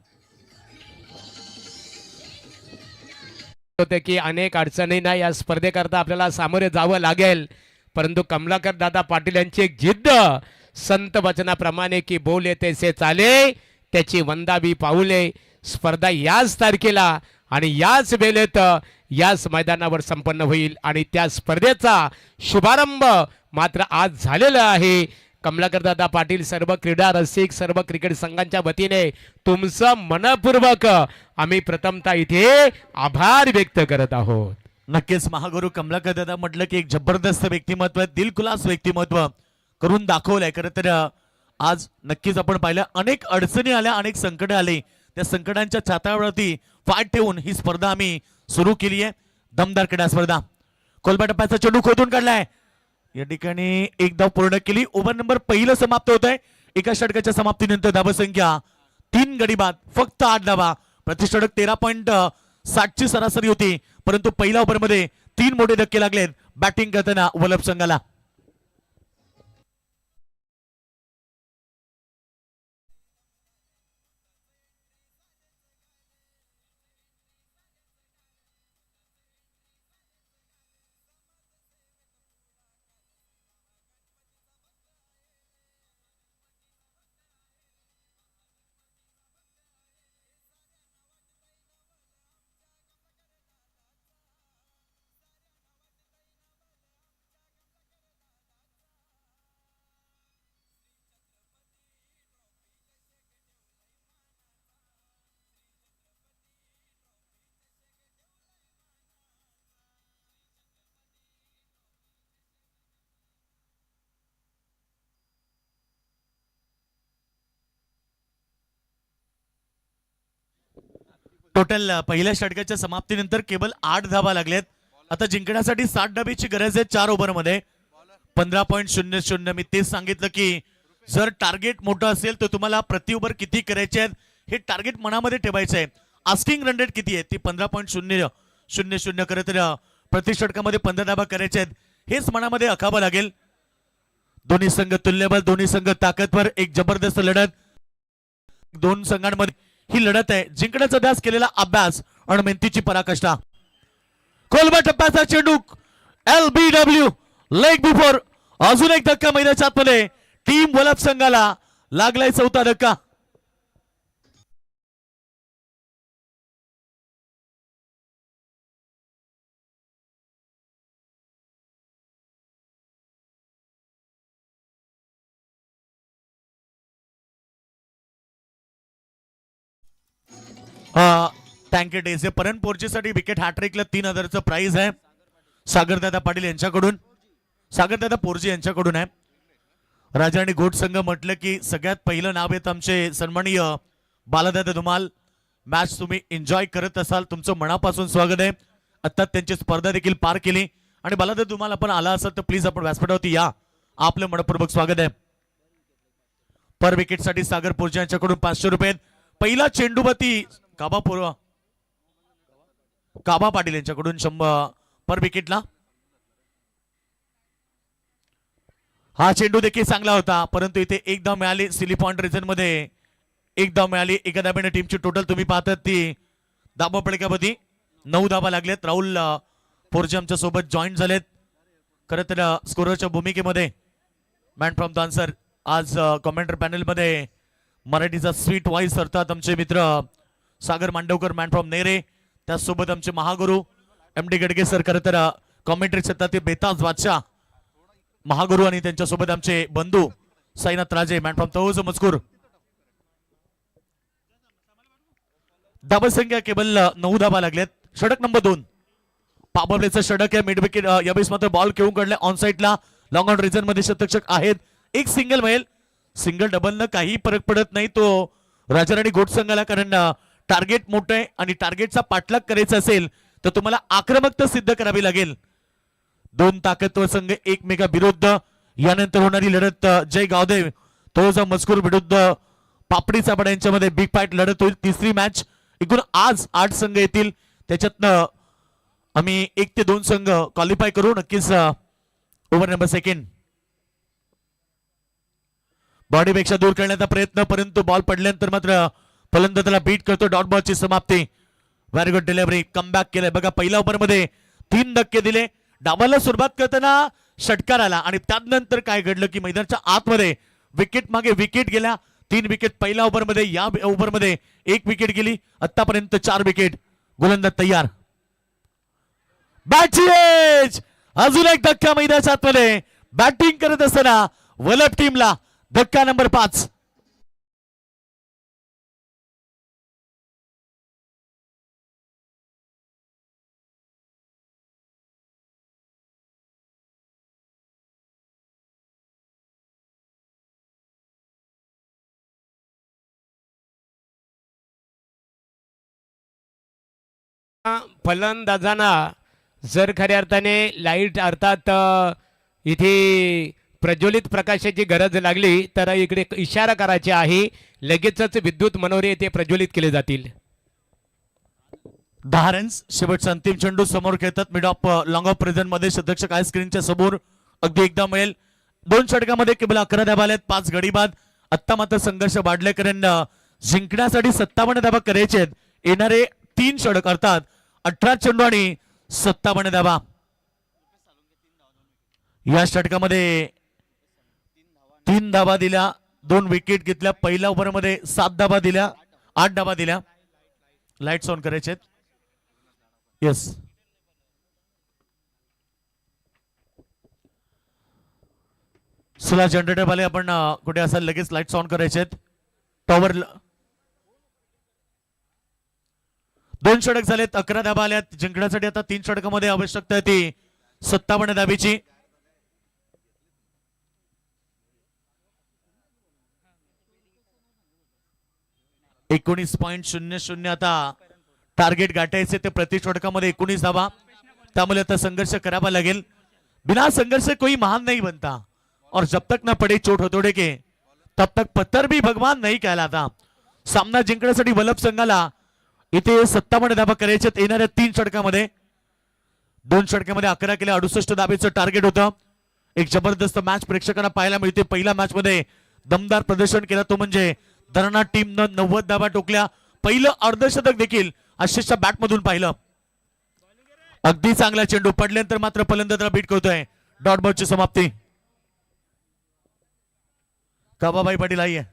होते की अनेक अडचणींना या स्पर्धेकरता आपल्याला सामोरे जावं लागेल, परंतु कमलाकर दादा पाटील यांची एक जिद्द संत वचनाप्रमाणे की बोले तैसे चाले त्याची वंदावी पाऊले. स्पर्धा याच तारखेला आणि याच वेळेत याच मैदानावर संपन्न होईल आणि त्या स्पर्धेचा शुभारंभ मात्र आज झालेला आहे. कमलाकर दादा पाटील सर्व क्रीडा रसिक सर्व क्रिकेट संघांच्या वतीने तुमचं मनपूर्वक आम्ही प्रथमतः इथे आभार व्यक्त करत आहोत. नक्कीच महागुरु कमलाकर दादा म्हटलं की एक जबरदस्त व्यक्तिमत्व आहे, दिलखुलास व्यक्तिमत्व करून दाखवलंय. खरं तर आज नक्कीच आपण पाहिलं अनेक अडचणी आल्या, अनेक संकट आले. त्या संकटांच्या छातावरती फाट ठेवून ही स्पर्धा आम्ही सुरू केली आहे. दमदार क्रीडा स्पर्धा. कोलबा टप्प्याचा चेंडू खोदून काढलाय. या ठिकाणी एक धाव पूर्ण केली. ओव्हर नंबर पहिलं समाप्त होत आहे. एका षटकाच्या समाप्तीनंतर धावसंख्या 3 गडी बाद फक्त 8 धावा. प्रतिषटक 13.60 ची सरासरी होती, परंतु पहिल्या ओव्हरमध्ये 3 मोठे धक्के लागलेत बॅटिंग करताना वल्लभ संघाला. टोटल पहिल्या षटकाच्या समाप्तीनंतर केवळ 8 धावा लागलेत. आता जिंकण्यासाठी 60 धाबेची गरज आहे 4 ओव्हरमध्ये. 15.00. मी तेच सांगितलं की जर टार्गेट मोठं असेल तर तुम्हाला प्रति ओव्हर किती करायचे आहेत हे टार्गेट मनामध्ये ठेवायचं आहे. आस्किंग रन रेट किती आहे ती 15.00 करत प्रति षटकामध्ये 15 धावा करायचे आहेत हेच मनामध्ये आखावं लागेल. दोन्ही संघ तुल्यबळ, दोन्ही संघ ताकदवर. एक जबरदस्त लढत. दोन संघांमध्ये ही लढत आहे. जिंकण्याचा ध्यास केलेला अभ्यास आणि मेहनतीची पराकाष्ठा. कोलबा टप्प्याचा चेंडू LBW लेग बिफोर. अजून एक धक्का मैदानाच्या आतमध्ये. टीम वल्लभ संघाला लागलाय 4था धक्का. थँक्यू डेझे परन पोर्चेसाठी विकेट हॅट्रिकला 3,000चं प्राइज आहे सागरदादा पाटील यांच्याकडून. सागरदादा पोर्जे यांच्याकडून आहे. राजा आणि गोट संघ म्हटलं की सगळ्यात पहिलं नाव येतं आमचे सन्माननीय बालादादा धुमाल. मॅच तुम्ही एन्जॉय करत असाल, तुमचं मनापासून स्वागत आहे. आता त्यांची स्पर्धा देखील पार केली आणि बालादादा धुमाल आपण आला असाल तर प्लीज आपण व्यासपीठावरती या, आपलं मनपूर्वक स्वागत आहे. पर विकेटसाठी सागर पोर्जे यांच्याकडून 500 रुपये. पहिला चेंडूवती काबा पाटील यांच्याकडून 100 पर विकेटला. हा चेंडू देखील चांगला होता, परंतु इथे एक धाव मिळाली. सिली पॉइंट रिजन मध्ये एक धाव मिळाली. एका धाब्याने टीमची टोटल तुम्ही पाहतात ती धाबा पडक्यामध्ये 9 धाबा लागलेत. राहुल पोर्जे आमच्या सोबत जॉईन झालेत. खरं तर स्कोररच्या भूमिकेमध्ये मॅन फ्रॉम द आन्सर आज कॉमेंटर पॅनल मध्ये मराठीचा स्वीट व्हॉइस करतात आमचे मित्र सागर मांडवकर मॅन फ्रॉम नेरे. त्याचसोबत आमचे महागुरु MD गडगे सर. खरं तर कॉमेंट्री क्षेत्रात ते बेताज बादशाह महागुरु आणि त्यांच्यासोबत आमचे बंधू साईनाथ राजे मॅन फ्रॉम तौज मजकूर. धाबसंख्या केवळ 9 धाबा लागलेत. षटक नंबर 2 पाबलेचं षटक आहे. मिड विकेट यावेळेस मात्र बॉल घेऊन काढले ऑन साईडला. लॉंग ऑन रिजन मध्ये शतक्षक आहेत. एक सिंगल मिळेल. सिंगल डबल न काही फरक पडत नाही तो राजाराणी गोट संघाला, कारण टार्गेट मोठं आहे आणि टार्गेटचा पाठलाग करायचा असेल तर तुम्हाला आक्रमकता सिद्ध करावी लागेल. 2 ताकदवर संघ एकमेका विरुद्ध. यानंतर होणारी लढत जय गावदेव तोजा मजकूर विरुद्ध पापडी चाबडा यांच्यामध्ये बिग फाईट लढत होईल. तिसरी मॅच. एकूण आज 8 संघ येतील, त्याच्यातनं आम्ही 1 ते 2 संघ क्वालिफाय करू नक्कीच. ओव्हर नंबर 2 बॉडीपेक्षा दूर करण्याचा प्रयत्न, परंतु बॉल पडल्यानंतर मात्र फलंदाजाला बीट करतो. डॉट बॉलची समाप्ती. Very good delivery. कमबॅक केलंय बघा. पहिल्या ओव्हर मध्ये 3 धक्के दिले. डावाला सुरुवात करताना षटकार आला आणि त्यानंतर काय घडलं की मैदानाच्या आतमध्ये विकेट मागे विकेट गेल्या. 3 विकेट पहिल्या ओव्हर मध्ये. या ओव्हर मध्ये 1 विकेट गेली. आतापर्यंत 4 विकेट. गोलंदाज तयार. बॅट अजून एक धक्का मैदानाच्या आतमध्ये. बॅटिंग करत असताना वलप टीमला धक्का नंबर 5. फलंदाजांना जर खऱ्या अर्थाने लाईट अर्थात इथे प्रज्वलित प्रकाशाची गरज लागली तर इकडे इशारा करायचे आहे. लगेचच विद्युत मनोरे येथे प्रज्वलित केले जातील. 10 रन्स. शेवटचा अंतिम चेंडू समोर खेळतात. Mid of long of present मध्ये शतक्षक आहे स्क्रीनच्या समोर. अगदी एकदा मिळेल. 2 षटकामध्ये केवळ 11 धाबा आल्यात. 5 गडी बाद. आत्ता मात्र संघर्ष वाढले, कारण जिंकण्यासाठी 57 धाबा करायचे आहेत. येणारे 3 षटक अर्थात 18 चेंडू आणि 57 धाबा. या षटकामध्ये 3 धाबा दिल्या, 2 विकेट घेतल्या. पहिल्या ओव्हर मध्ये 7 धाबा दिल्या, 8 धाबा दिल्या. लाईट्स ऑन करायचे. येस. चला जनरेटर वाले आपण कुठे असाल लगेच लाईट्स ऑन करायचे. टॉवर 2 षटक झालेत. 11 धाबा आल्यात. जिंकण्यासाठी आता 3 षटकामध्ये आवश्यकता आहे ती 57 धाबीची. .00 आता टार्गेट गाठायचे ते प्रति षटकामध्ये 19 धाबा. त्यामुळे आता संघर्ष करावा लागेल. बिना संघर्ष कोई महान नहीं बनता और जब तक न पडे चोट हथौड़े के तब तक पत्थर भी भगवान नहीं कहलाता. सामना जिंकण्यासाठी वलप संघाला इथे 57 धाबा करायचे येणाऱ्या 3 षटकामध्ये. 2 षटकामध्ये 11 केल्या. 68 धाबेचं टार्गेट होतं. एक जबरदस्त मॅच प्रेक्षकांना पाहायला मिळते. पहिल्या मॅच मध्ये दमदार प्रदर्शन केलं तो म्हणजे दरना टीमनं 90 धाबा टोकल्या. पहिलं अर्धशतक देखील आशिषच्या बॅट मधून पाहिलं. अगदी चांगला चेंडू पडल्यानंतर मात्र फलंदाजाला बीट करतोय. डॉट बॉलची समाप्ती. काबाबाई पाटील आई आहे.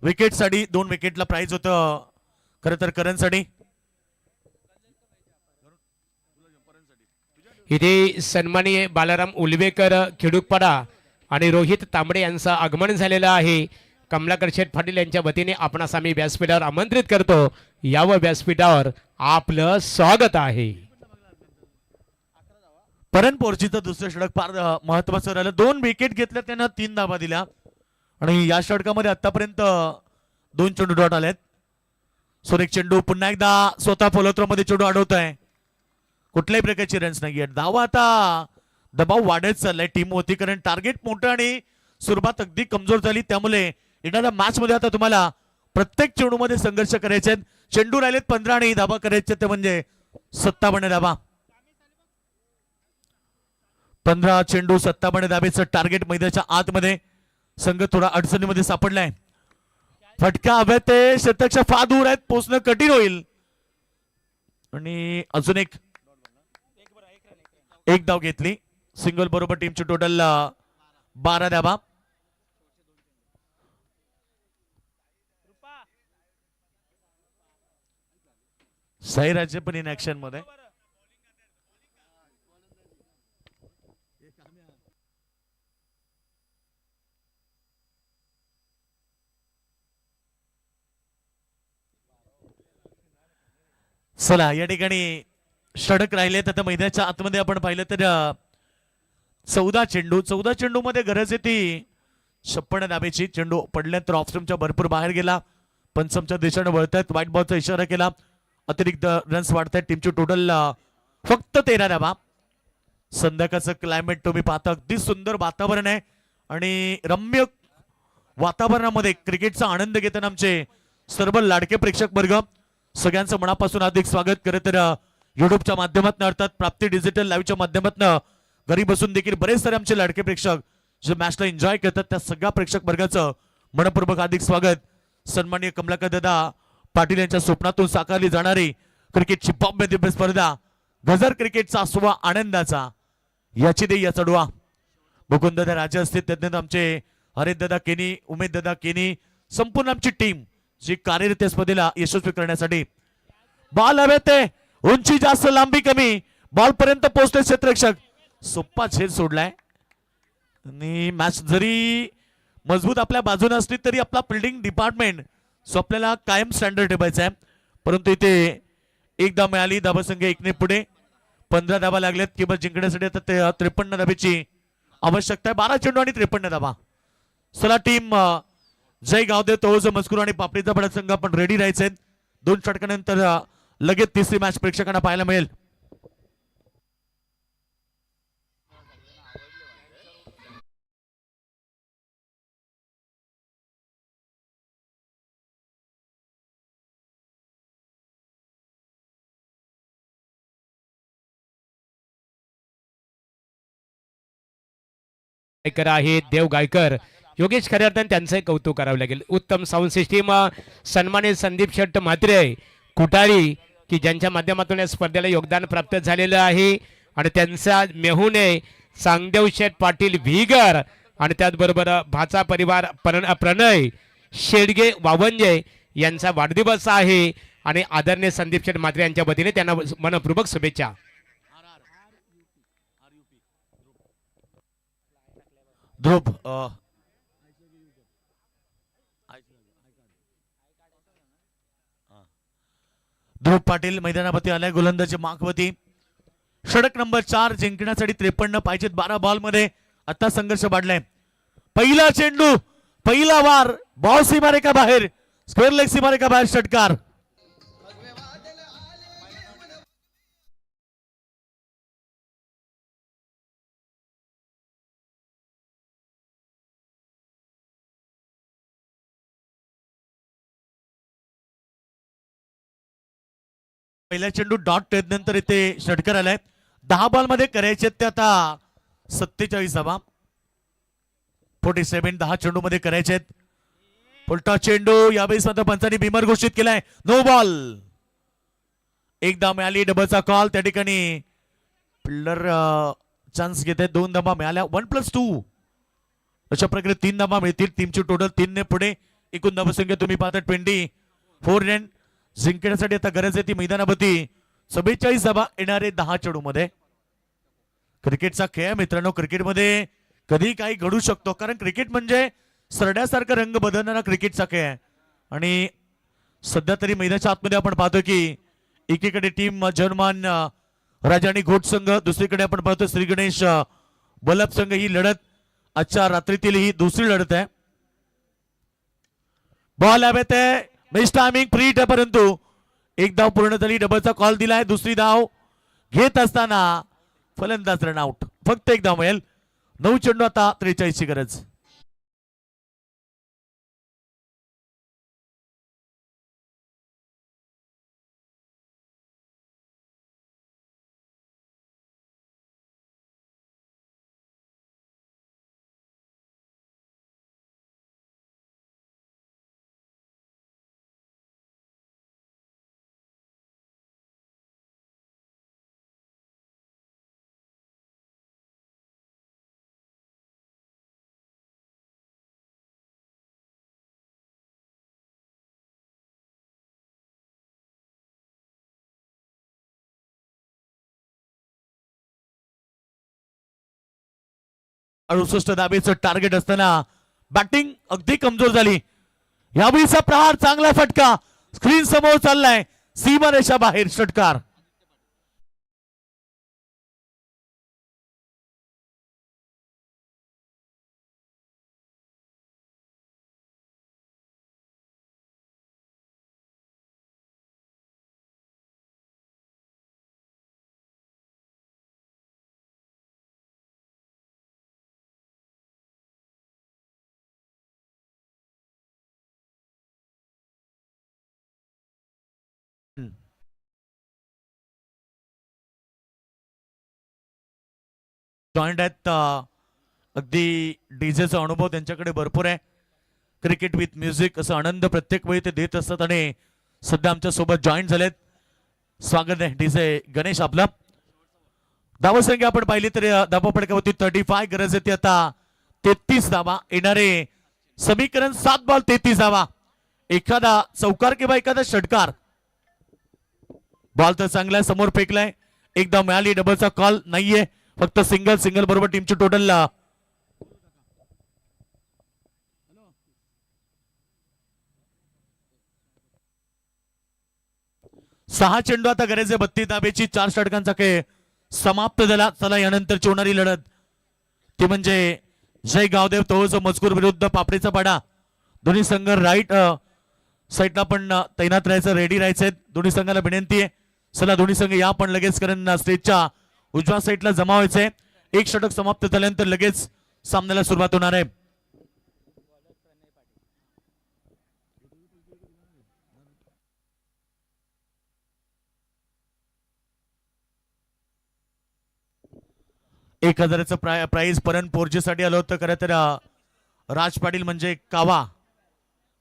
विकेट साठी 2 विकेटला प्राइज होतं खरं तर करणसाठी. इथे सन्माननीय बालाराम उलवेकर खेडूपाडा आणि रोहित तांबडे यांचं आगमन झालेलं आहे. कमलाकर शेठ पाटील यांच्या वतीने आपणास आम्ही व्यासपीठावर आमंत्रित करतो. यावं व्यासपीठावर आपलं स्वागत आहे. परनपोर्चीचं दुसरं षटक फार महत्वाचं राहिलं. 2 विकेट घेतल्या, त्यानं 3 धावा दिल्या आणि या षटकामध्ये आतापर्यंत 2 चेंडू डॉट आलेत. सुरेख चेंडू पुन्हा एकदा स्वतः फॉलोथ्रो मध्ये चेंडू अडवत आहे. कुठल्याही प्रकारची रन्स नाही आहेत. धावा आता दबाव वाढत चाललाय टीम होती, कारण टार्गेट मोठं आणि सुरुवात अगदी कमजोर झाली. त्यामुळे येणाऱ्या मॅच मध्ये आता तुम्हाला प्रत्येक चेंडू मध्ये संघर्ष करायचे आहेत. चेंडू राहिलेत 15 आणि धावा करायचे ते म्हणजे 57 धावा. 15 चेंडू 57 धावेचं टार्गेट मैदानाच्या आतमध्ये. संघ थोडा अडचणीमध्ये सापडलाय. फटका हव्या ते शतकच्या फार दूर आहेत, पोचणं कठीण होईल. आणि अजून एक धाव घेतली सिंगल बरोबर. टीमची टोटल 12 धावा. साईराजे पण इन ऍक्शन मध्ये. चला या ठिकाणी षटक राहिलेत. आता मैदानाच्या आतमध्ये आपण पाहिलं तर 14 चेंडू मध्ये गरज आहे ती 56 धावेची. चेंडू पडल्यानंतर ऑफस्टमच्या भरपूर बाहेर गेला. पंचमच्या दिशेने वळतायत. व्हाईट बॉलचा इशारा केला. अतिरिक्त रन्स वाढतायत. टीमची टोटल फक्त 13 धावा. संध्याकाळचं क्लायमेट तुम्ही पाहता, अगदी सुंदर वातावरण आहे आणि रम्य वातावरणामध्ये क्रिकेटचा आनंद घेताना आमचे सर्व लाडके प्रेक्षक वर्ग सगळ्यांचं मनापासून हार्दिक स्वागत. खरं तर युट्यूबच्या माध्यमातून अर्थात प्राप्ती डिजिटल लाईव्हच्या माध्यमातून घरी बसून देखील बरेच सारे आमचे लाडके प्रेक्षक जे मॅचला एन्जॉय करतात त्या सगळ्या प्रेक्षक वर्गाचं मनपूर्वक हार्दिक स्वागत. सन्माननीय कमलाकर दादा पाटील यांच्या स्वप्नातून साकारली जाणारी क्रिकेटची भव्य दिव्य स्पर्धा, गजर क्रिकेटचा आस्वा आनंदाचा, याची दे या चढवा. मुकुंददादा राजे असतील, त्यातनं आमचे हरिदादा केनी, उमेददादा केनी, संपूर्ण आमची टीम जी कार्यरत स्पर्धेला यशस्वी करण्यासाठी. बॉल हवे ते उंची जास्त लांबी कमी, बॉल पर्यंत पोहोचले क्षेत्ररक्षक. सोप्पा झेल सोडलाय आणि मॅच जरी मजबूत आपल्या बाजूने असली तरी आपला फिल्डिंग डिपार्टमेंट सो आपल्याला कायम स्टँडर्ड ठेवायचा आहे. परंतु इथे एक धाव मिळाली. धावसंख्या 1 ने पुढे. 15 धावा लागल्यात किंवा जिंकण्यासाठी आता 53 धावेची आवश्यकता आहे. 12 चेंडू आणि 53 धावा. चला टीम जय गावदेव तोज मजकूर आणि पापडीचा बडा संघ आपण रेडी राहायचे. 2 षटकानंतर लगेच तिसरी मॅच प्रेक्षकांना पाहायला मिळेल. गायकर आहेत देव गायकर, योगेश खऱ्या अर्थाने त्यांचंही कौतुक करावं लागेल. उत्तम साऊंड सिस्टीम सन्मानित संदीप शेट्ट म्हात्रे कुटारी की ज्यांच्या माध्यमातून या स्पर्धेला योगदान प्राप्त झालेलं आहे. आणि त्यांचा मेहुणे सांगदेव शेठ पाटील व्हीगर आणि त्याचबरोबर भाचा परिवार प्रणय शेडगे वावंजे यांचा वाढदिवस आहे. आणि आदरणीय संदीप शेठ म्हात्रे यांच्या वतीने त्यांना मनपूर्वक शुभेच्छा. ध्रुव ध्रुव पाटील मैदानावरती आलाय. गोलंदाजी मागवती. षटक नंबर 4 जिंकण्यासाठी 53 पाहिजेत 12 बॉल मध्ये. आता संघर्ष वाढलाय. पहिला चेंडू, पहिला वार, बॉल सीमारेखा बाहेर, स्क्वेअर लेग सीमारेखा बाहेर. षटकार पहिला चेंडू डॉट नंतर इथे षटकार आलाय. 10 बॉल मध्ये करायचे ते आता 47 धावा. 47 10 चेंडू मध्ये करायचे. पुलटा चेंडू यावेळेस मात्र पंचांनी बिमर घोषित केलाय. No ball. एक धाव मिळाली. डबलचा कॉल. त्या ठिकाणी फिल्डर चान्स घेत आहेत. 2 धावा मिळाल्या. 1+2 अशा प्रकारे 3 धावा मिळतील. टीमची टोटल 3 ने पुढे. एकूण धावसंख्या तुम्ही पाहता 24 रन. जिंकण्यासाठी आता गरज आहे ती मैदानावरती 44 धावा येणारे 10 चेंडू मध्ये. क्रिकेटचा खेळ मित्रांनो, क्रिकेटमध्ये कधी काही घडू शकतो, कारण क्रिकेट म्हणजे सरड्यासारखा रंग बदलणारा क्रिकेटचा खेळ आहे आणि सध्या तरी मैदानाच्या आतमध्ये आपण पाहतो की एकीकडे टीम जर्मन राजा आणि घोट संघ, दुसरीकडे आपण पाहतो श्री गणेश बल्लभ संघ. ही लढत आजच्या रात्रीतील ही दुसरी लढत आहे. बॉल हवेत आहे, मिस टायमिंग फ्री आहे, परंतु एक धाव पूर्ण झाली. डबलचा कॉल दिलाय. दुसरी धाव घेत असताना फलंदाज रन आउट. फक्त एक धाव मिळेल. 9 चेंडू आता 43 ची गरज. अडुसष्ट धाबेचं टार्गेट असताना बॅटिंग अगदी कमजोर झाली. यावेळीचा प्रहार चांगला फटका स्क्रीन समोर चाललाय. सीमारेषा बाहेर षटकार. जॉईंट आहेत. अगदी डीजेचा अनुभव त्यांच्याकडे भरपूर आहे. क्रिकेट विथ म्युझिक असं आनंद प्रत्येक वेळी ते देत असतात आणि सध्या आमच्या सोबत जॉईन झालेत. स्वागत आहे डीजे गणेश आपला. धावसंख्या आपण पाहिली तर धावा फटकावरती 35 गरज येते आता 33 धावा. येणारे समीकरण 7 बॉल 33 धावा. एखादा चौकार किंवा एखादा षटकार. बॉल तर चांगला समोर फेकलाय. एकदा मिळाली. डबलचा कॉल नाहीये. फक्त सिंगल बरोबर टीमची टोटल 6 चेंडू आता गरजे 32 धाब्याची. 4 षटकांचा खेळ समाप्त झाला. चला यानंतरची होणारी लढत ती म्हणजे जय गावदेव तोच मजकूर विरुद्ध पापडीचा पाडा. दोन्ही संघ राईट साईडला पण तैनात राहायचं, रेडी राहायचंय. दोन्ही संघाला विनंती आहे. चला दोन्ही संघ या पण लगेच कारण स्टेजच्या उजव्या साईडला जमा व्हायचंय. एक षटक समाप्त झाल्यानंतर लगेच सामन्याला सुरुवात होणार आहे. एक हजाराचं प्राइज परन पोर्जेसाठी आलं होतं. खरं तर राज पाटील म्हणजे कावा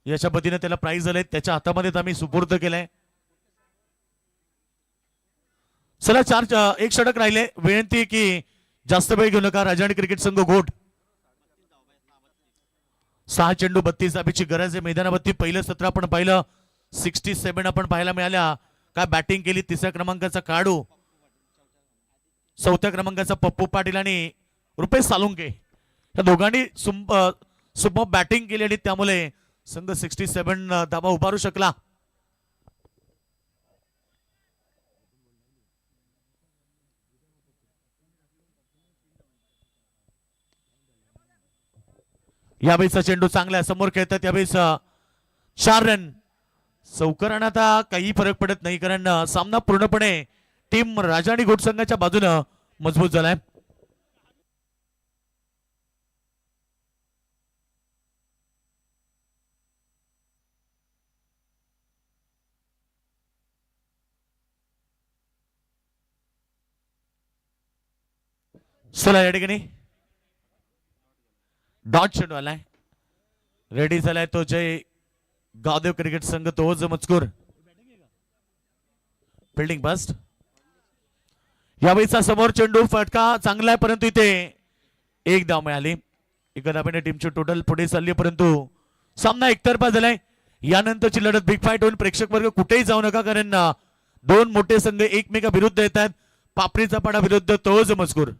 याच्या पद्धतीने त्याला प्राइज आले. त्याच्या हातामध्ये आम्ही सुपूर्द केलंय. चला एक षटक राहिले. विनंती की जास्त वेळ घेऊ नका. राजवाडी क्रिकेट संघ घोट 6 चेंडू 32 धाबेची गरज आहे. मैदानावरती पहिलं सत्र आपण पाहिलं. 67 आपण पाहायला मिळाल्या. काय बॅटिंग केली. 3ऱ्या क्रमांकाचा काढू, 4थ्या क्रमांकाचा पप्पू पाटील आणि रुपेश सालुंके या दोघांनी सुपर बॅटिंग केली आणि त्यामुळे संघ 67 धाबा उभारू शकला. यावेळीचा चेंडू चांगला समोर खेळतात. यावेळेस 4 रन. चौकारानं आता काही फरक पडत नाही कारण सामना पूर्णपणे टीम राजा आणि घोट संघाच्या बाजूनं मजबूत झालाय. चला या ठिकाणी डॉट चेंडू आलाय. रेडी झालाय तो जय गावदेव क्रिकेट संघ तोच मजकूर. Fielding bast. यावेळीचा समोर चेंडू फटका चांगला आहे परंतु इथे एक धाव मिळाली. एका धाब्याने टीमची टोटल पुढे चालली परंतु सामना एकतर्फा झालाय. यानंतरची लढत बिग फाईट होऊन प्रेक्षक वर्ग कुठेही जाऊ नका कारण 2 मोठे संघ एकमेका विरुद्ध येत आहेत. पापडीचा पाडा विरुद्ध तोच मजकूर.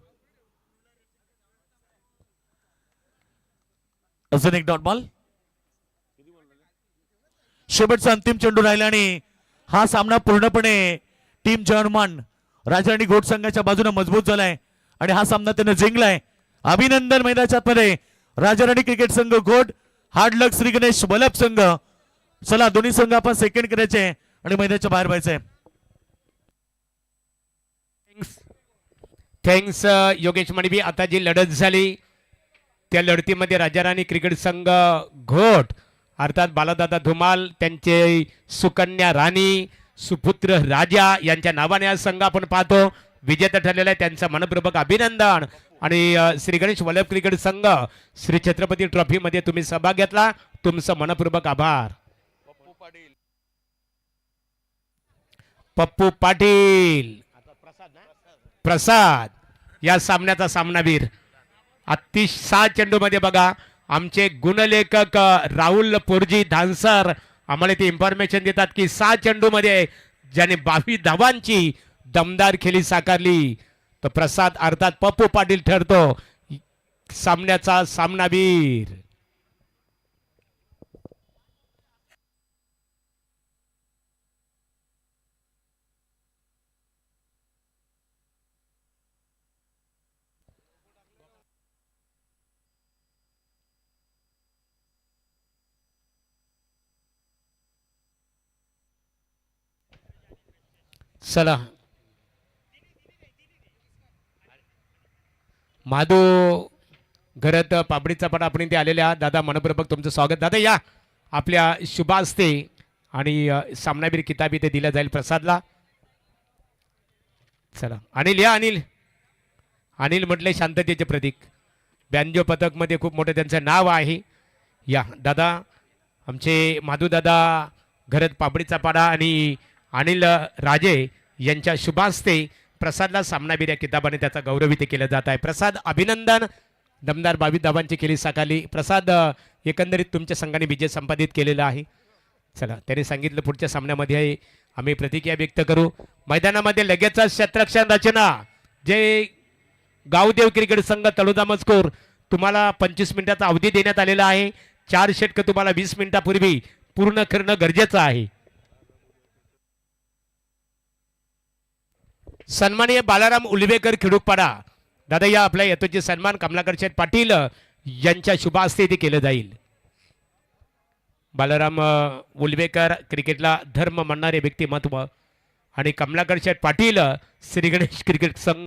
अजून एक डॉट बॉल. शेवटचा अंतिम चेंडू राहिला आणि हा सामना पूर्णपणे टीम जर्मन राजाराणी गोट संघाच्या बाजूने मजबूत झालाय आणि हा सामना त्याने जिंकलाय. अभिनंदन मैदानाच्या आतमध्ये राजाराणी क्रिकेट संघ गोट, हार्ड लक श्री गणेश वल्लभ संघ. चला दोन्ही संघ आपण सेकंड करायचे आणि मैदानाच्या बाहेर व्हायचंय. थँक्स योगेश मणिबी. आता जी लढत झाली त्या लढतीमध्ये राजाराणी क्रिकेट संघ घोट अर्थात बालादादा धुमाल, त्यांचे सुकन्या राणी, सुपुत्र राजा यांच्या नावाने हा संघ आपण पाहतो विजेता ठरलेला आहे. त्यांचं मनपूर्वक अभिनंदन. आणि श्री गणेश वल्लभ क्रिकेट संघ श्री छत्रपती ट्रॉफी मध्ये तुम्ही सहभाग घेतला, तुमचं मनपूर्वक आभार. पप्पू पाटील प्रसाद या सामन्याचा सामनावीर. अतिशय 6 चेंडू मध्ये बघा आमचे गुणलेखक राहुल पोरजी धानसर आम्हाला ते इन्फॉर्मेशन देतात की 6 चेंडू मध्ये ज्याने 22 धावांची दमदार खेळी साकारली तो प्रसाद अर्थात पप्पू पाटील ठरतो सामन्याचा सामनावीर. चला माधू घरात पापडीचा पाडा आपण इथे आलेले आहात. दादा मनपूर्वक तुमचं स्वागत. दादा या आपल्या शुभ असते आणि सामनावीर किताब इथे दिला जाईल प्रसादला. चला अनिल या. अनिल म्हटले शांततेचे प्रतीक. बँजो पथक मध्ये खूप मोठं त्यांचं नाव आहे. या दादा आमचे माधू दादा घरात पापडीचा पाडा आणि अनिल राजे यांच्या शुभास्ते प्रसादला सामनावीर या किताबाने त्याचा गौरव इथे केला जात आहे. प्रसाद अभिनंदन. दमदार 22 धावांची खेळी साकारली. प्रसाद एकंदरीत तुमच्या संघाने विजय संपादित केलेला आहे. चला त्याने सांगितलं पुढच्या सामन्यामध्ये आम्ही प्रतिक्रिया व्यक्त करू. मैदानामध्ये लगेचच क्षेत्ररक्षण रचना जे गावदेव क्रिकेट संघ तळोदा मजकूर तुम्हाला 25 मिनिटाचा अवधी देण्यात आलेला आहे. 4 षटकं तुम्हाला 20 मिनिटापूर्वी पूर्ण करणं गरजेचं आहे. सन्माननीय बालाराम उलवेकर खिडूकपाडा दादा या आपल्या येतोचे सन्मान कमलाकर शेठ पाटील यांच्या शुभ हस्ते इथे केलं जाईल. बालाराम उलवेकर क्रिकेटला धर्म मानणारे व्यक्तिमत्व आणि कमलाकर शेठ पाटील श्री गणेश क्रिकेट संघ